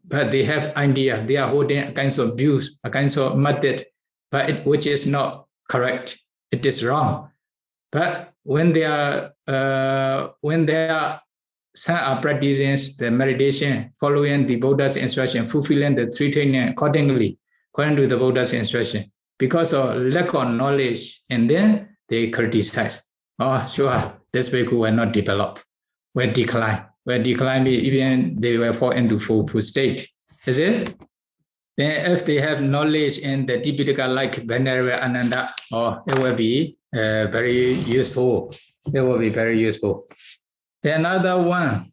but they have idea. They are holding a kinds of views, a kinds of method, but which is not correct. It is wrong. But when they are practicing the meditation, following the Buddha's instruction, fulfilling the 3 training accordingly, according to the Buddha's instruction, because of lack of knowledge, and then they criticize. Sure, this bhikkhu will not develop, will decline. Will decline, even they will fall into full state. Is it? Then if they have knowledge in the Tipitaka like Venerable Ananda, it will be very useful. It will be very useful. Then another one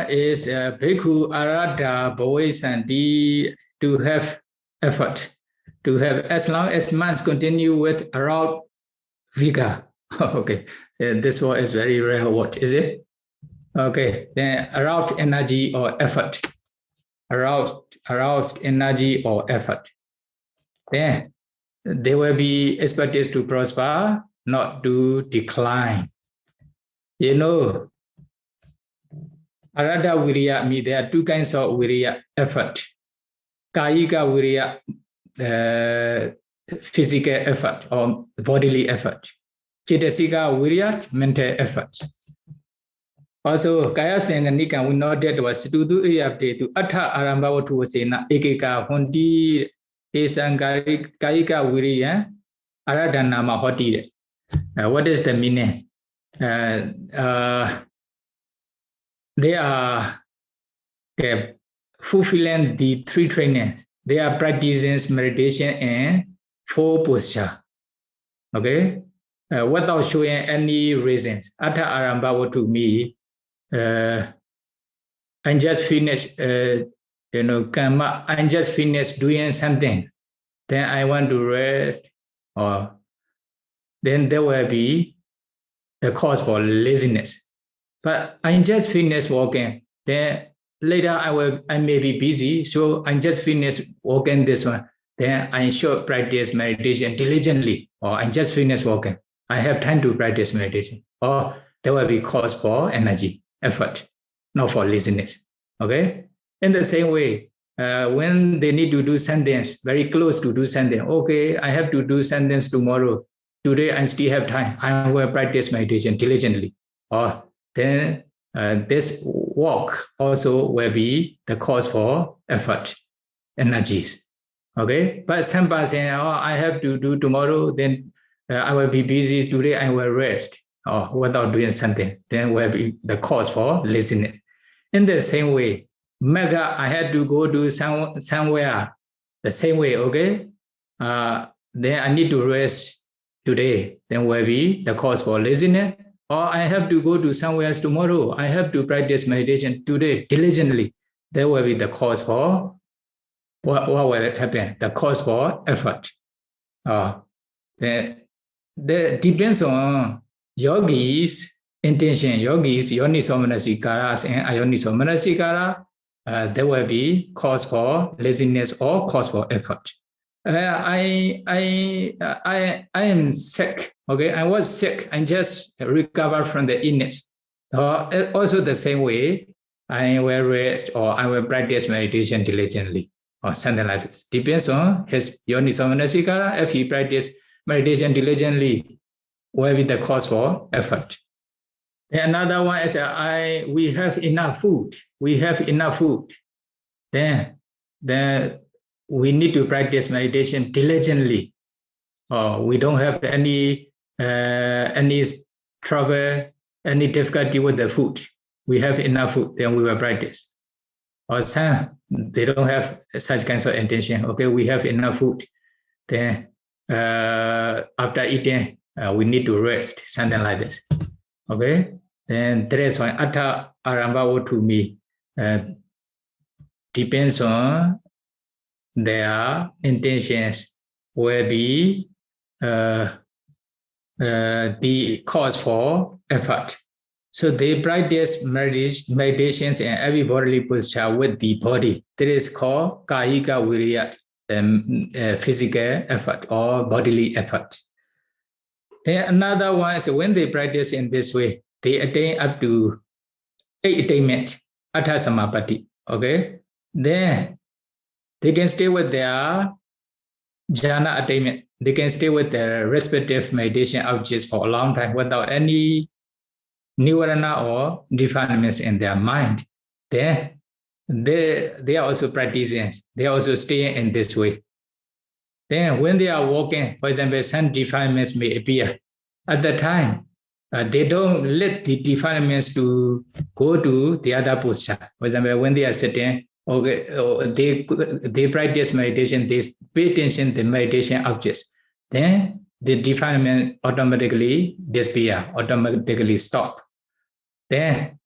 is Bhikkhu Arada Bodhisanti, to have effort, to have, as long as months continue with aroused vigor. Okay, this word is very rare word, is it? Okay, then aroused energy or effort. Aroused energy or effort. Then they will be expected to prosper, not to decline. You know, Arada Viriya means there are 2 kinds of Viriya, effort. Kayika Viriya, physical effort or bodily effort. Cetasika Viriya, mental effort. Also, Kaya Senganika, we know that was to do update to Atha Aramba to Sena, Ekika, Hondi, Esangari, Kayika Viriya, Aradanama Hoti. What is the meaning? They are fulfilling the 3 trainings. They are practicing meditation and 4 posture. Okay, without showing any reasons. Atha Aramba to me, I just finished, karma. I just finished doing something. Then I want to rest, or then there will be the cause for laziness. But I just finished walking. Then later I may be busy, so I just finished walking this one. Then I should practice meditation diligently, or I just finished walking. I have time to practice meditation. Or there will be cause for energy, effort, not for laziness. Okay? In the same way, when they need to do sentence, very close to do sentence, okay, I have to do sentence tomorrow. Today I still have time. I will practice meditation diligently. Or then this walk also will be the cause for effort, energies. Okay, but some person, I have to do tomorrow, then I will be busy today, I will rest, or without doing something, then will be the cause for laziness. In the same way, mega, I had to go to somewhere, the same way, okay? Then I need to rest today, then will be the cause for laziness. Or I have to go to somewhere else tomorrow, I have to practice meditation today diligently. That will be the cause for, what will happen? The cause for effort. That depends on yogis' intention, yogis, yonisomanasikaras and ayonisomanasikaras. There will be cause for laziness or cause for effort. I am sick. Okay, I was sick. I just recovered from the illness. Also the same way, I will rest or I will practice meditation diligently or something like this. Depends on his yonisomanasika. If he practice meditation diligently, will be the cause for effort. Another one is we have enough food. We have enough food. Then we need to practice meditation diligently. We don't have any trouble, any difficulty with the food. We have enough food, then we will practice. Or some, they don't have such kinds of intention. Okay, we have enough food. Then after eating, we need to rest, something like this. Okay, then that is why Atta Arambha to me depends on their intentions will be the cause for effort. So they practice meditations and every bodily posture with the body. That is called Kayika Virya, physical effort or bodily effort. Then another one is when they practice in this way, they attain up to 8 attainment, Atta Samapatti. Okay, then they can stay with their jhana attainment. They can stay with their respective meditation objects for a long time without any nivarana or defilements in their mind. Then they are also practicing. They are also staying in this way. Then when they are walking, for example, some defilements may appear. At the time, they don't let the defilements to go to the other posture. For example, when they are sitting, okay, they practice meditation, they pay attention to the meditation objects. Then the defilement automatically disappear, automatically stop. Then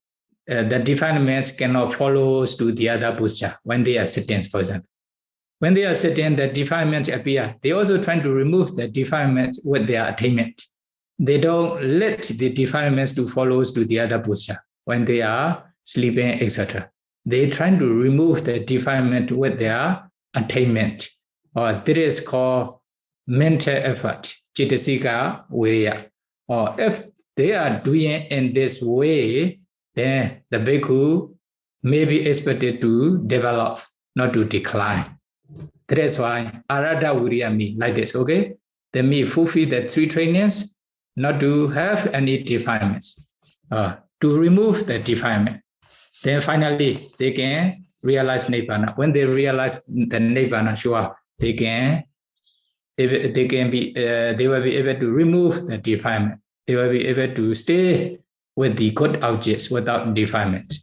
the defilements cannot follow to the other posture when they are sitting, for example. When they are sitting, the defilements appear. They also try to remove the defilements with their attainment. They don't let the defilements to follow to the other posture when they are sleeping, etc. They try to remove the defilement with their attainment. Or that is called mental effort, Citasika Virya. Or if they are doing in this way, then the bhikkhu may be expected to develop, not to decline. That is why Arada Virya means like this, okay? They may fulfill the 3 trainings, not to have any defilements, to remove the defilement. Then finally, they can realize Nibbana. When they realize the Nibbana, sure, they will be able to remove the defilement. They will be able to stay with the good objects without defilement.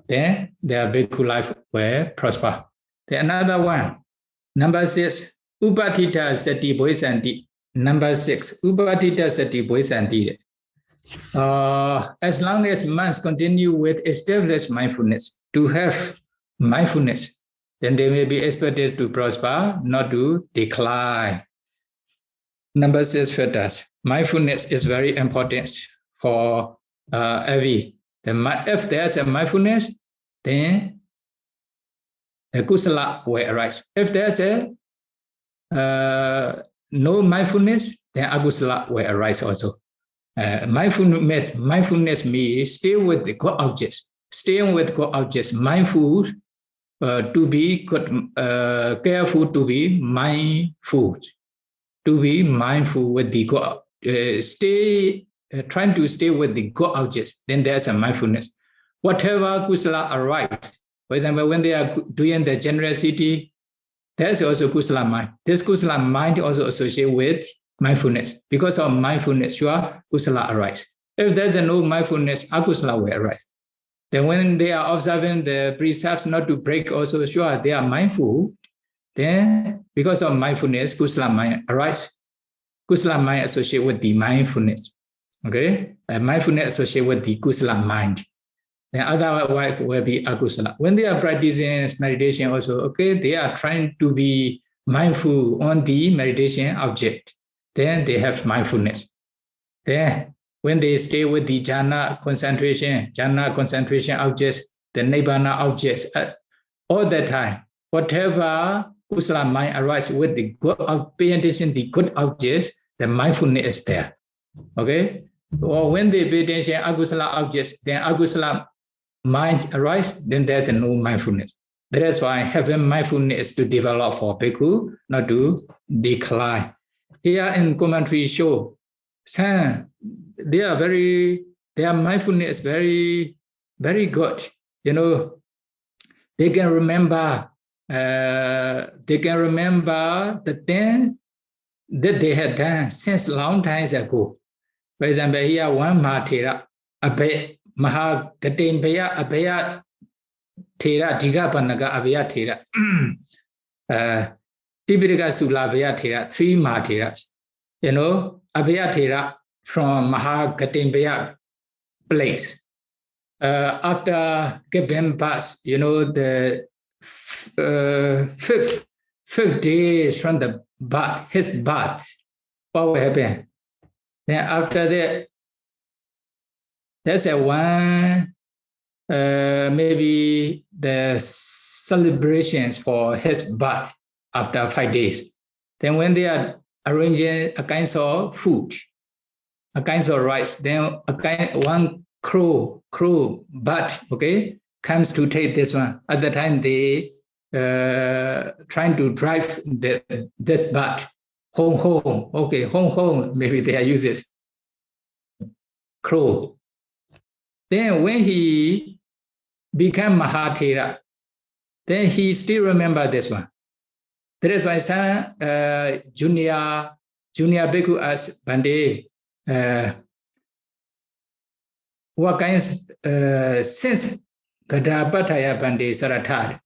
Then their bhikkhu life will prosper. Then another one, number 6, Upatita Sati Bodhisanti. Number 6, Upatita Sati Bodhisanti. As long as monks continue with established mindfulness, to have mindfulness, then they may be expected to prosper, not to decline. Number 6 factors. Mindfulness is very important for every. If there's a mindfulness, then a kusala will arise. If there's a no mindfulness, then akusala will arise also. Mindfulness means stay with the good objects. Staying with good objects, mindful to be good, careful to be mindful. To be mindful with the good, trying to stay with the good objects, then there's a mindfulness. whatever kusala arises, for example, when they are doing the generosity, there's also kusala mind. This kusala mind also associated with mindfulness. Because of mindfulness, sure, kusala arise. If there's no mindfulness, akusala will arise. Then when they are observing the precepts not to break also, sure, they are mindful. Then because of mindfulness, kusala mind arise. Kusala mind associated with the mindfulness. Okay? Mindfulness associated with the kusala mind. Then otherwise will be akusala. When they are practicing meditation also, okay, they are trying to be mindful on the meditation object. Then they have mindfulness. Then when they stay with the jhana concentration objects, the nibbana objects, all the time, whatever kusala mind arises with the good, pay attention to the good objects, the mindfulness is there. Okay? Or when they pay attention to akusala objects, then akusala mind arises, then there's no mindfulness. That is why having mindfulness to develop for bhikkhu, not to decline. Here in commentary show, their mindfulness is very, very good. You know, they can remember the thing that they had done since long times ago. For example, here one Mahāthera, Mahāparinibbāna Abhaya Thera, Digapanaga Abhaya Thera, Tipitaka Sula Abhaya Thera, 3 Mahātheras. You know, Abhaya Thera from Mahāparinibbāna place. After giving birth, you know, the fifth days from the birth, his birth, what will happen? Then after that, there's a one, maybe the celebrations for his birth after 5 days. Then when they are arranging a kind of food, a kind of rice, then one crow bat, okay, comes to take this one. At the time they trying to drive this bat home. Okay, home. Maybe they are uses crow. Then when he became Mahāthera, then he still remember this one. That is why some junior bhikkhu asked Bande, what kinds since Gadapataya Bande Sarathar,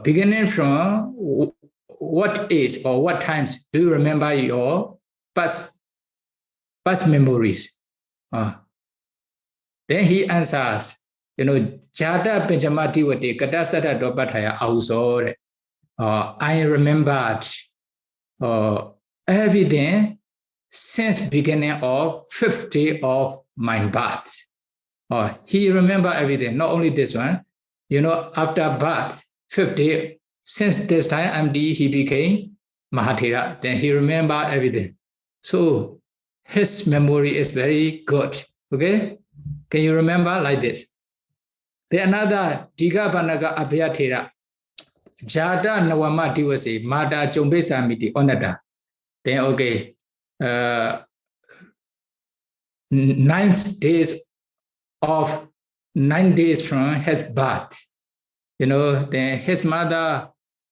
beginning from what age or what times do you remember your past memories? Then he answers, you know, Jata Benjamati Vati Kadasata Dopataya also. I remembered everything since beginning of 5th day of my birth. He remembered everything, not only this one. You know, after birth, 5th day, since this time he became Mahāthera, then he remembered everything. So his memory is very good. Okay? Can you remember like this? Then another Digapanaga Abhaya Thera. Jada Nawama Divasi, Mada Jombesa Miti Onada. Then okay. 9th days of 9 days from his birth. You know, then his mother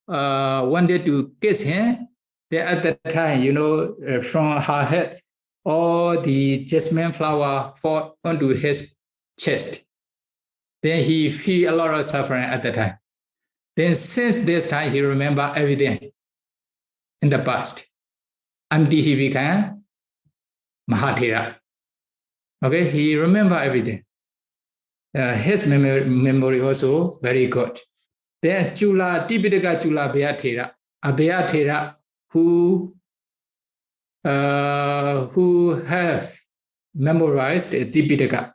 wanted to kiss him. Then at that time, you know, from her head, all the jasmine flower fall onto his chest. Then he feel a lot of suffering at that time. Then since this time, he remember everything in the past. Until he became Mahāthera. Okay, he remember everything. His memory also very good. There's Tipitaka Chula Abhaya Thera, who have memorized Tipitaka.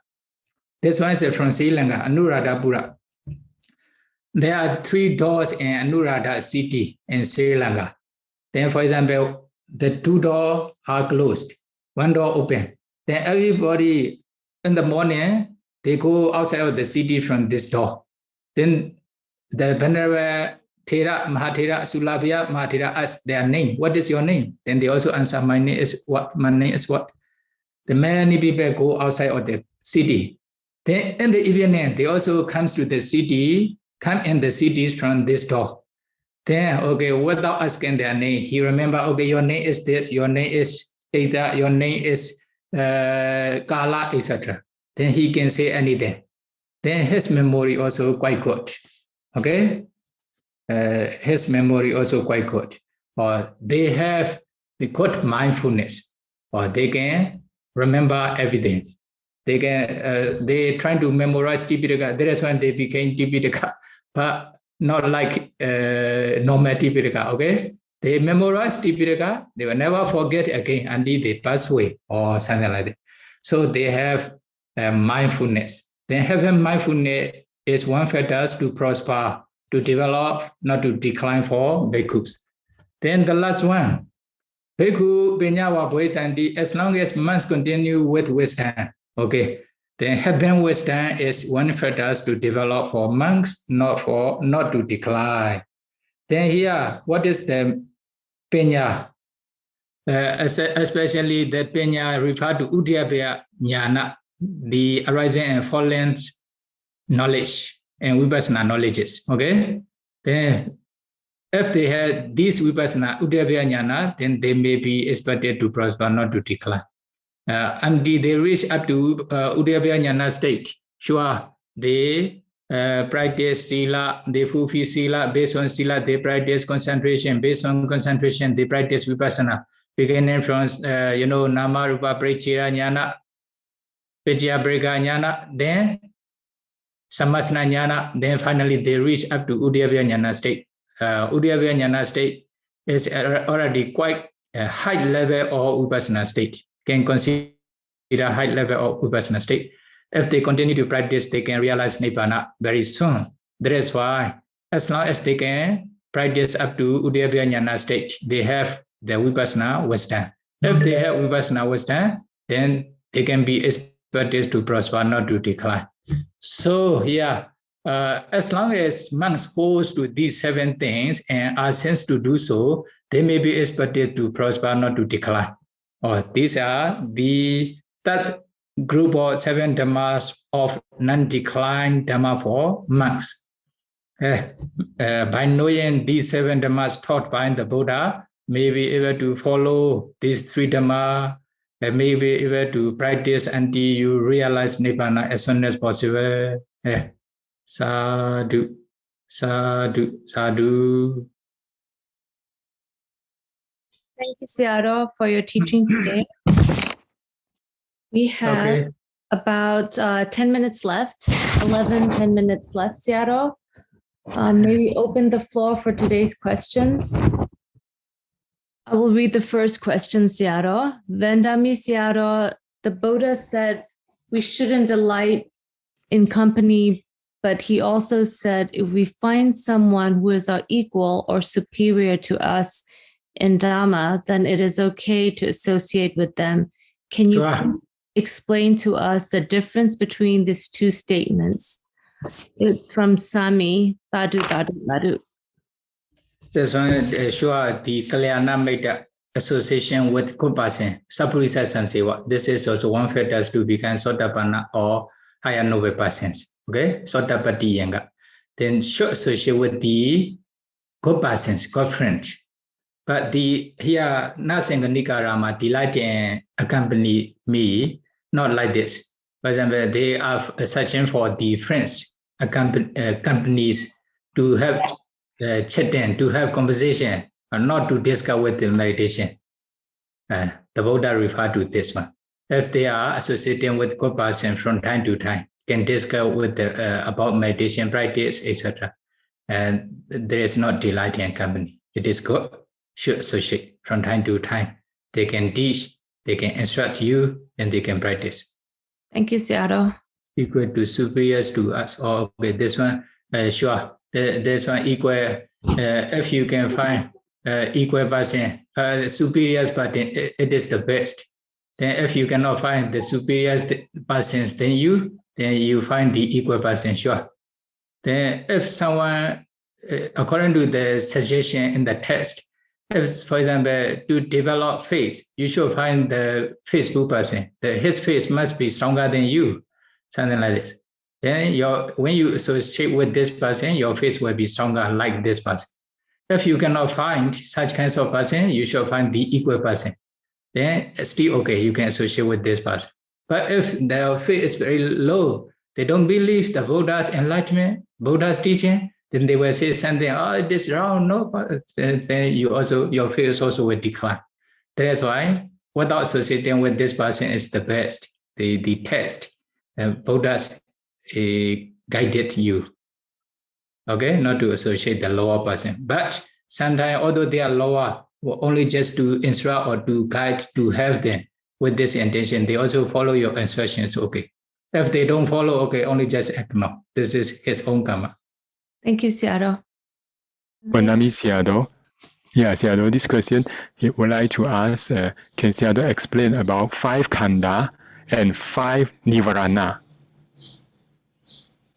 This one is from Sri Lanka, Anuradhapura. There are 3 doors in Anuradha city in Sri Lanka. Then, for example, the 2 doors are closed, 1 door open. Then everybody in the morning, they go outside of the city from this door. Then the Venerable Thera, Mahāthera, Sulabhya Mahāthera asks their name. What is your name? Then they also answer, my name is what? My name is what? The many people go outside of the city. Then in the evening, they also comes to the city, come in the cities from this door. Then, okay, without asking their name, he remember, okay, your name is this, your name is Eta, your name is Kala, etc. Then he can say anything. Then his memory also quite good. Okay? His memory also quite good. Or they have the good mindfulness. Or they can remember everything. They can they try to memorize Tipitaka. That is when they became Tipitaka, but not like normal Tipitaka. Okay, they memorize Tipitaka. They will never forget again until they pass away or something like that. So they have mindfulness. Then having mindfulness is one factor to prosper, to develop, not to decline for bhikkhus. Then the last one, bhikkhu pinyawa bodhisanti, as long as monks continue with wisdom. Okay, then having wisdom is one factor to develop for monks, not to decline. Then here, what is the pinya? Especially the pinya referred to Uddiyabhaya jnana, the arising and falling knowledge and vipassana knowledges. Okay, then if they had these vipassana Uddiyabhaya jnana, then they may be expected to prosper, not to decline. Until they reach up to Uddiyabhaya jnana state, sure, they practice sila, they fulfill sila, based on sila, they practice concentration, based on concentration, they practice vipassana, beginning from, nama, rupa, parichira jnana, vijaya brega jnana, then samasana jnana, then finally they reach up to Uddiyabhaya jnana state. Uddiyabhaya jnana state is already quite a high level of vipassana state. Can consider high level of vipassana state. If they continue to practice, they can realize Nibbana very soon. That is why, as long as they can practice up to Uddiyabhaya jnana state, they have the vipassana wisdom. If they have vipassana wisdom, then they can be expected to prosper, not to decline. So, yeah, as long as monks hold to these 7 things and are sensed to do so, they may be expected to prosper, not to decline. These are the third group of 7 dhammas of non-decline dhamma for monks. By knowing these 7 dhammas taught by the Buddha, may be able to follow these 3 dhamma, may be able to practice until you realize Nibbana as soon as possible. Sadhu, sadhu, sadhu. Thank you, Sayadaw, for your teaching today. We have about 10 minutes left, 10 minutes left, Sayadaw. May we open the floor for today's questions? I will read the first question, Sayadaw. Vendami Sayadaw, the Buddha said we shouldn't delight in company, but he also said if we find someone who is our equal or superior to us in Dhamma, then it is okay to associate with them. Can you explain to us the difference between these 2 statements? It's from Sami, Tadu, Tadu, Tadu. This one, sure, the Kalyana made association with good person, Sapurisa Sansewa. This is also one factor to become Sotapanna or higher noble persons. Okay, Sotapati Yanga. Then should associate with the good persons, good friends. But here, nothing Nikarama delight and accompany me, not like this. For example, they are searching for the friends, companies to have chatting, to have conversation, and not to discuss with the meditation. The Buddha referred to this one. If they are associating with good person from time to time, can discuss with about meditation practice, etc. And there is not delight in company. It is good. Should associate from time to time. They can teach, they can instruct you, and they can practice. Thank you, Sayadaw. Equal to superiors to us. Okay, this one, sure. This one equal. If you can find equal person, superiors person, it is the best. Then if you cannot find the superiors persons, then you find the equal person, sure. Then if someone, according to the suggestion in the text, if, for example, to develop faith, you should find the faithful person. His faith must be stronger than you. something like this. Then when you associate with this person, your faith will be stronger like this person. If you cannot find such kinds of person, you should find the equal person. Then still okay, you can associate with this person. But if their faith is very low, they don't believe the Buddha's enlightenment, Buddha's teaching, then they will say something, oh, this is wrong, no, then your faith also will decline. That's why without associating with this person is the best, the test. Buddha's guided you, okay, not to associate the lower person. But sometimes, although they are lower, only just to instruct or to guide, to help them with this intention, they also follow your instructions, okay. If they don't follow, okay, only just ignore. This is his own karma. Thank you, Sayadaw. Vanami Sayadaw. Yeah, Sayadaw, this question, he would like to ask, can Sayadaw explain about 5 khanda and 5 nivarana?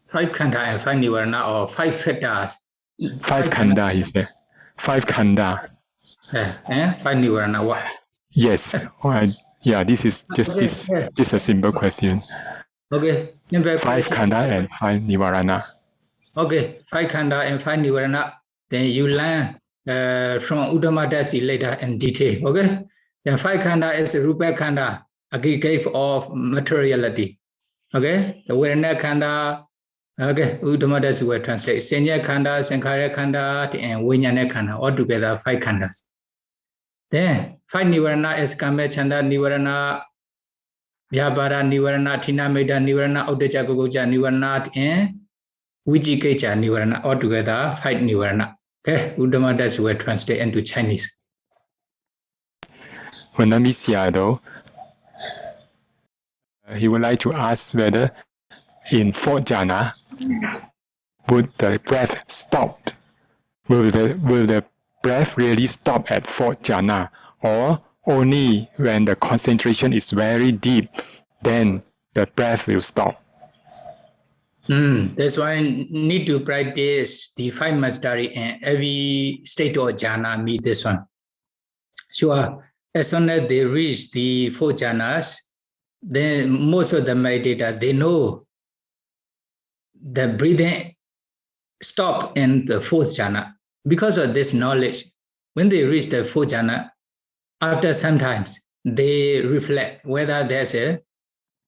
5 khanda and 5 nivarana, or 5 fetters. 5 khanda, he said. 5 khanda. 5 nivarana, what? Yes. Yeah, this is just a simple question. Okay. 5 khanda and 5 nivarana. Okay, 5 khanda and 5 nivarana. Then you learn from Uddamadasi later in detail. Okay. Then 5 khanda is rupa khanda, aggregate of materiality. Okay. The Vedana khanda. Okay. Uddamadasi will translate Senya khanda, Sankhara khanda, and Vijnana khanda. Altogether 5 khandas. Then 5 nivarana is Kama Chanda nivarana, Vyabhara nivarana, Tinameda nivarana, Uddaca Guguca nivarana, and Vijikecha nivarana. Altogether 5 nivarana. Okay, Uddamadasi will translate into Chinese. Vanami Sayadaw, he would like to ask whether in 4th jhana, would the breath stop? Will the breath really stop at 4th jhana, or only when the concentration is very deep, then the breath will stop? That's why you need to practice the 5 mastery and every state of jhana meet this one. Sure, as soon as they reach the 4 jhanas, then most of the meditators, they know the breathing stop in the 4th jhana. Because of this knowledge, when they reach the 4th jhana, after sometimes they reflect whether there's a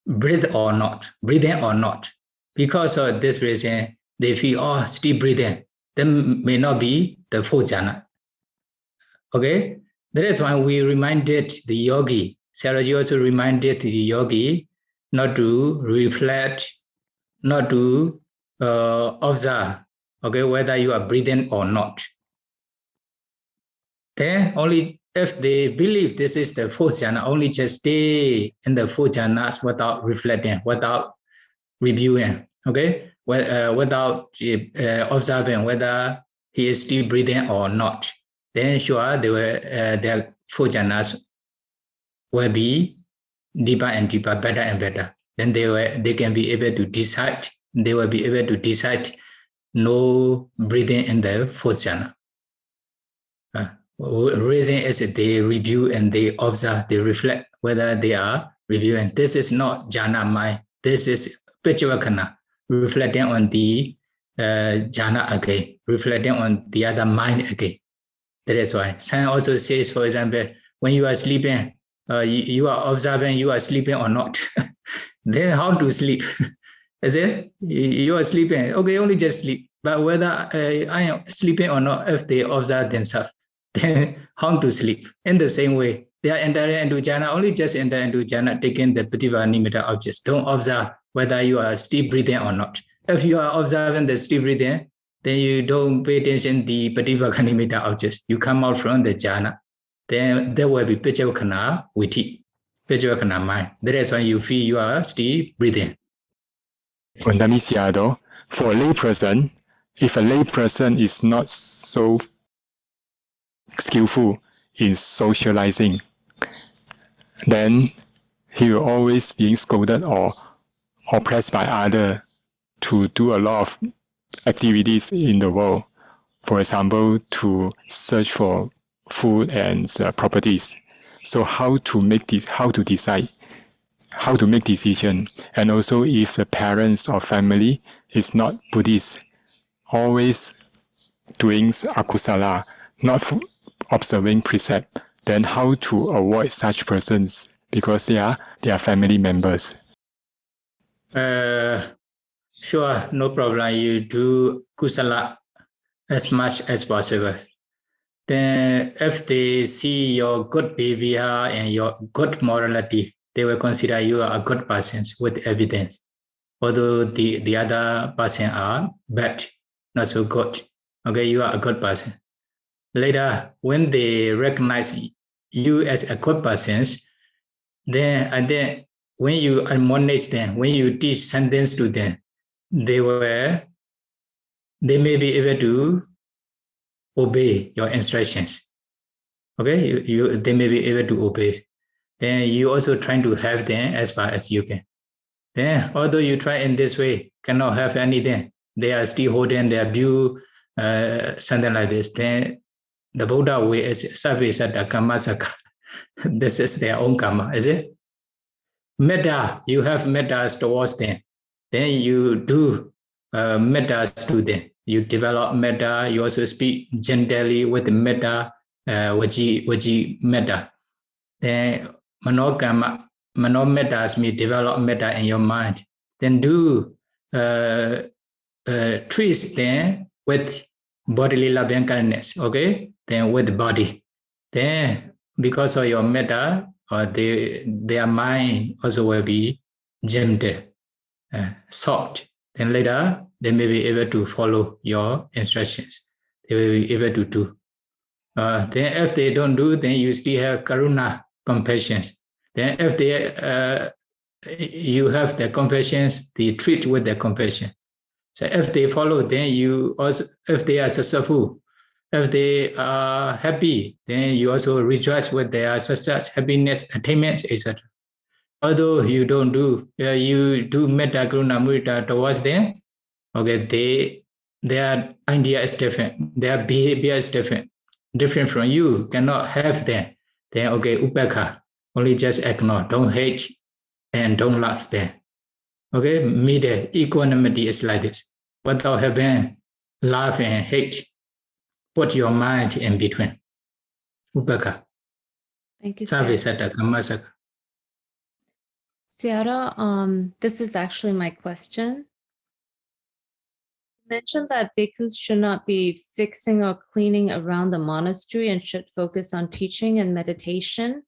breathing or not. Because of this reason, they feel, still breathing. Then may not be the 4th jhana. Okay? That is why we reminded the yogi, Sayadaw also reminded the yogi not to reflect, not to observe, okay, whether you are breathing or not. Then only if they believe this is the 4th jhana, only just stay in the 4 jhanas without reflecting, without reviewing, okay, without observing whether he is still breathing or not. Then sure, their 4 jhanas will be deeper and deeper, better and better. Then they can be able to decide. They will be able to decide no breathing in the 4th jhana. Reason is they review and they observe, they reflect whether they are reviewing. This is not jhana mind. This is Pichavakana, reflecting on the jhana again, reflecting on the other mind again. That is why. San also says, for example, when you are sleeping, you are observing you are sleeping or not. Then how to sleep? Is it? You are sleeping. Okay, only just sleep. But whether I am sleeping or not, if they observe themselves, then how to sleep? In the same way, they are entering into jhana, only just enter into jhana, taking the pativa nimitta objects. Don't observe whether you are still breathing or not. If you are observing the still breathing, then you don't pay attention to the pativa nimitta objects. You come out from the jhana. Then there will be Pichavakana viti, Pichavakana mind. That is when you feel you are still breathing. Vanami Sayadaw, for a layperson, if a layperson is not so skillful in socializing, then he will always be scolded or oppressed by others to do a lot of activities in the world. For example, to search for food and properties. So how to make this, how to decide? how to make decision. And also if the parents or family is not Buddhist, always doing akusala, not observing precept, then how to avoid such persons because they are family members. Sure, no problem. You do kusala as much as possible. Then if they see your good behavior and your good morality, they will consider you a good person with evidence. Although the other person are bad, not so good. Okay, you are a good person. Later, when they recognize you as a good person, then when you admonish them, when you teach sentence to them, they may be able to obey your instructions. Okay, they may be able to obey. Then you also trying to help them as far as you can. Then although you try in this way, cannot have anything, they are still holding their view, something like this. Then the Buddha way is Savisata Kammasaka. This is their own karma, is it? Metta, you have metta towards them. Then you do metta to them. You develop metta, you also speak gently with metta, vaji metta. Then mano mettas may develop metta in your mind. Then do treat them with bodily loving kindness, okay? Then with the body. Then because of your metta, their mind also will be gentle, soft. Then later, they may be able to follow your instructions. They will be able to do. Then if they don't do, then you still have karuna, compassion. Then if you have the compassion, they treat with the compassion. So if they follow, then you also, if they are successful, if they are happy, then you also rejoice with their success, happiness, attainment, etc. Although you don't do, you do metta, karuna, mudita towards them, okay, their idea is different, their behavior is different from you, cannot have them. Then okay, upekha, only just ignore, don't hate and don't love them. Okay, middle equanimity is like this. Without having love and hate, put your mind in between. Upekha. Thank you, Savisata Kammasaka. Sayadaw, this is actually my question. You mentioned that bhikkhus should not be fixing or cleaning around the monastery and should focus on teaching and meditation.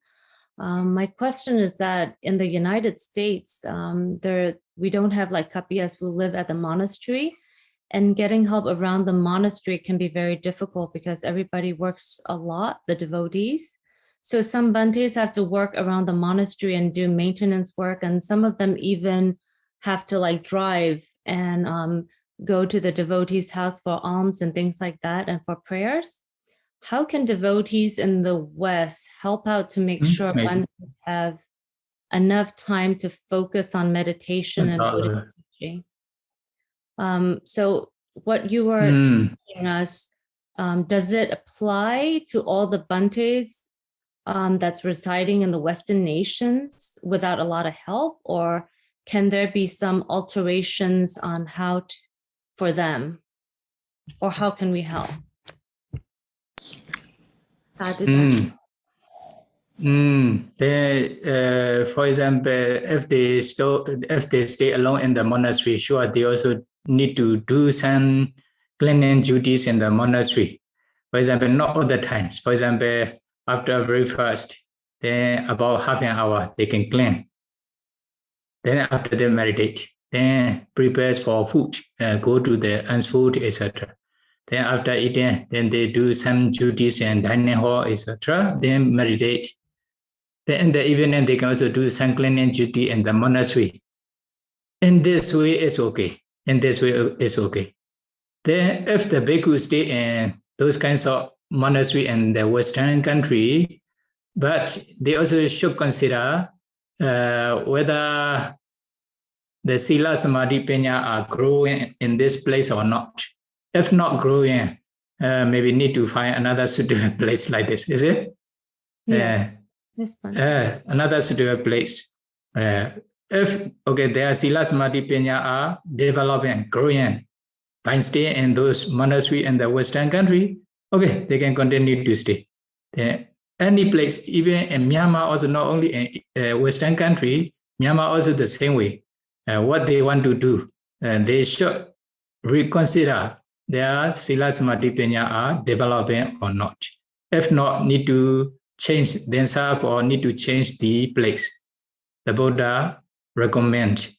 My question is that in the United States, we don't have like kapiyas who live at the monastery, and getting help around the monastery can be very difficult because everybody works a lot, the devotees. So some Bhantes have to work around the monastery and do maintenance work, and some of them even have to like drive and go to the devotees' house for alms and things like that and for prayers. How can devotees in the West help out to make sure Bhantes have enough time to focus on meditation and Buddhist teaching? So what you were teaching us, does it apply to all the Bhantes that's residing in the Western nations without a lot of help, or can there be some alterations on how for them, or how can we help? How did for example, if they stay alone in the monastery, sure, they also need to do some cleaning duties in the monastery. For example, not all the times. For example, after breakfast, then about half an hour they can clean. Then after they meditate, then prepares for food, go to the ants food, etc. Then after eating, then they do some duties and dining hall, etc. Then meditate. Then in the evening, they can also do some cleaning duty in the monastery. In this way, it's okay. In this way, it's okay. Then if the bhikkhus stay in those kinds of monastery in the Western country, but they also should consider whether the Sila Samadhi Panya are growing in this place or not. If not growing, maybe need to find another suitable place like this, is it? Yes. Another suitable place. If their Sila Samadhi Panya are developing, growing by staying in those monasteries in the Western country, they can continue to stay. Then any place, even in Myanmar, also not only in Western country, Myanmar also the same way. What they want to do, they should reconsider their Sila Samadhi Panya are developing or not. If not, need to change themselves or need to change the place. The Buddha recommend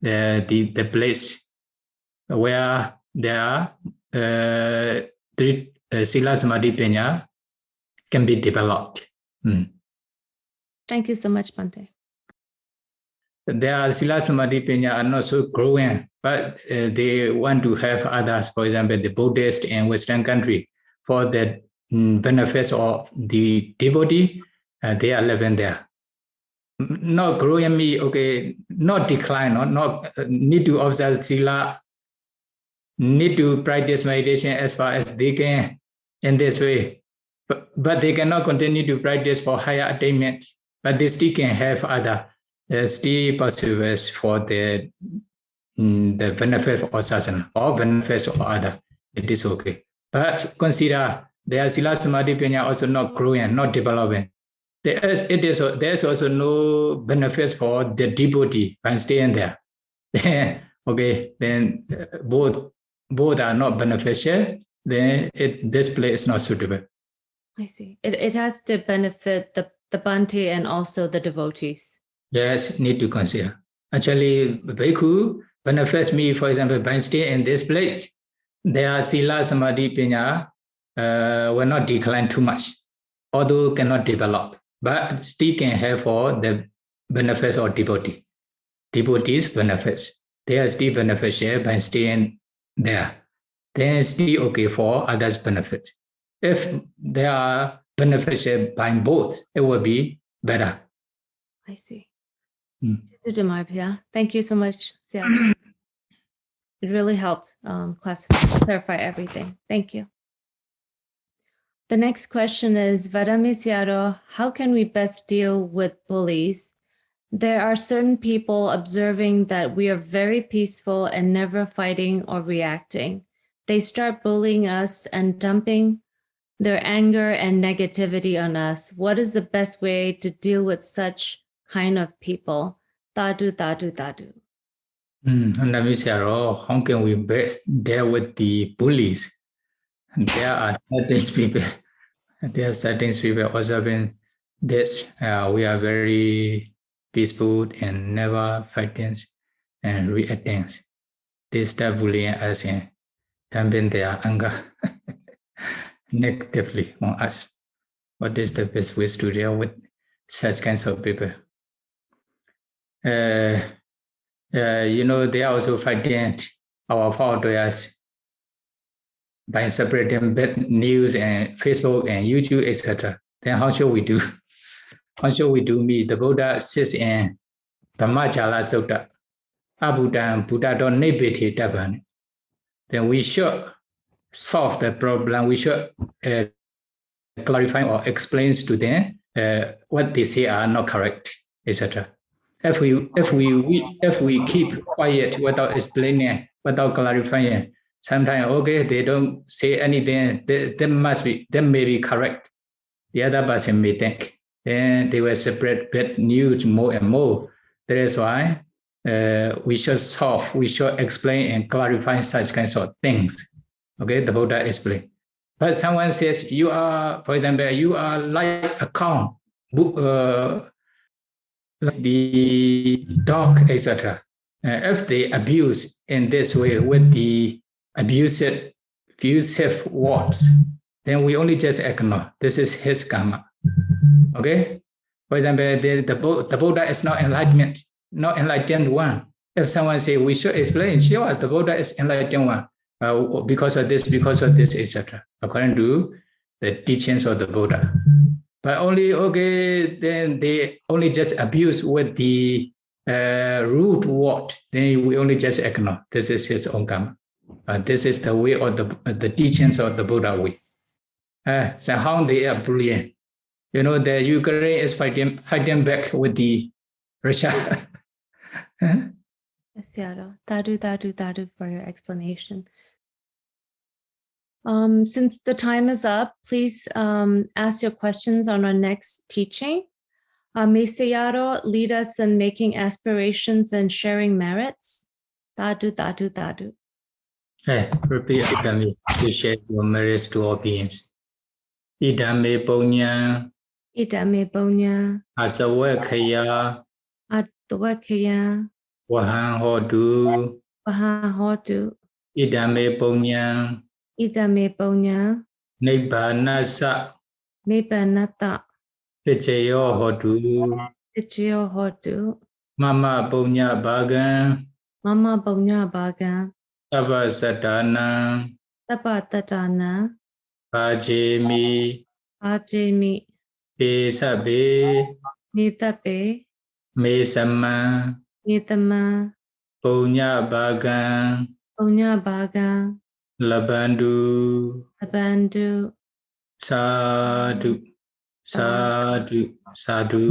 the place where there are Sila Samadhi Panya can be developed. Thank you so much, Bhante. Their Sila Samadhi Panya are not so growing, but they want to have others, for example, the Buddhist in Western country, for the benefits of the devotee, they are living there. Not growing me, not decline, not need to observe Sila, need to practice meditation as far as they can in this way. But they cannot continue to practice for higher attainment, but they still can have other still possibilities for the benefit of sadhana or benefits of other. It is okay. But consider their Sila Samadhi Panya also not growing, not developing. There's also no benefits for the devotee by staying there. Then both are not beneficial. Then this place is not suitable. I see. It has to benefit the Bhante and also the devotees. Yes, need to consider. Actually, Bhikkhu benefits me, for example, by staying in this place. Their Sila Samadhi Panya will not decline too much, although cannot develop, but still can have for the benefits of devotee. Devotees' benefits. They are still beneficial by staying there. Then still okay for others' benefit. If they are beneficial by both, it will be better. I see. Thank you so much, Siara. It really helped clarify everything. Thank you. The next question is, Vadami Siaro, how can we best deal with bullies? There are certain people observing that we are very peaceful and never fighting or reacting. They start bullying us and dumping their anger and negativity on us. What is the best way to deal with such kind of people? Tadu, tadu, tadu. How can we best deal with the bullies? There are certain people observing this. We are very peaceful and never fighting and reacting. They start bullying us and dumping their anger negatively on us. What is the best way to deal with such kinds of people? They are also fighting our followers by separating bad news and Facebook and YouTube, etc. Then how should we do? How should we do? The Buddha says in Dhammacala Sutta, Abudam Buddha don't nebiti taban. Then we should solve the problem. We should clarify or explain to them what they say are not correct, etc. If we keep quiet without explaining, without clarifying, sometimes they don't say anything. They may be correct. The other person may think. Then they will spread bad news more and more. That is why we should solve, we should explain and clarify such kinds of things. The Buddha explained. But someone says you are, for example, you are like a cow, like the dog, etc. If they abuse in this way with the abusive words, then we only just ignore. This is his karma. For example, the Buddha is not enlightened one. If someone say we should explain, sure, the Buddha is enlightened one because of this, etc. According to the teachings of the Buddha. But only then they only just abuse with the rude word. Then we only just ignore. This is his own karma. This is the way of the teachings of the Buddha way. So how they are bullying? The Ukraine is fighting back with the Risha. Yes, Sayadaw. Tadu for your explanation. Since the time is up, please ask your questions on our next teaching. May Sayadaw lead us in making aspirations and sharing merits. Tadu. Hey, repeat after me to share your merits to all beings. Idame Punya Idame Bonya Asawakaya Atwakaya Wahan Hodu Vahahodu Idame Punya Idame Bonya Nibbanasa Nibanata Pichayo Hodu Ichio Hodu Mama Punya Bagan Mama Bonya Baga Tava Satana Tapatatana Pajemi Ajemi Pesabe Nitape Mesama Nitama Punya Bagan Bonya Baga Labandu Abandu Sadhu Sadhu Sadhu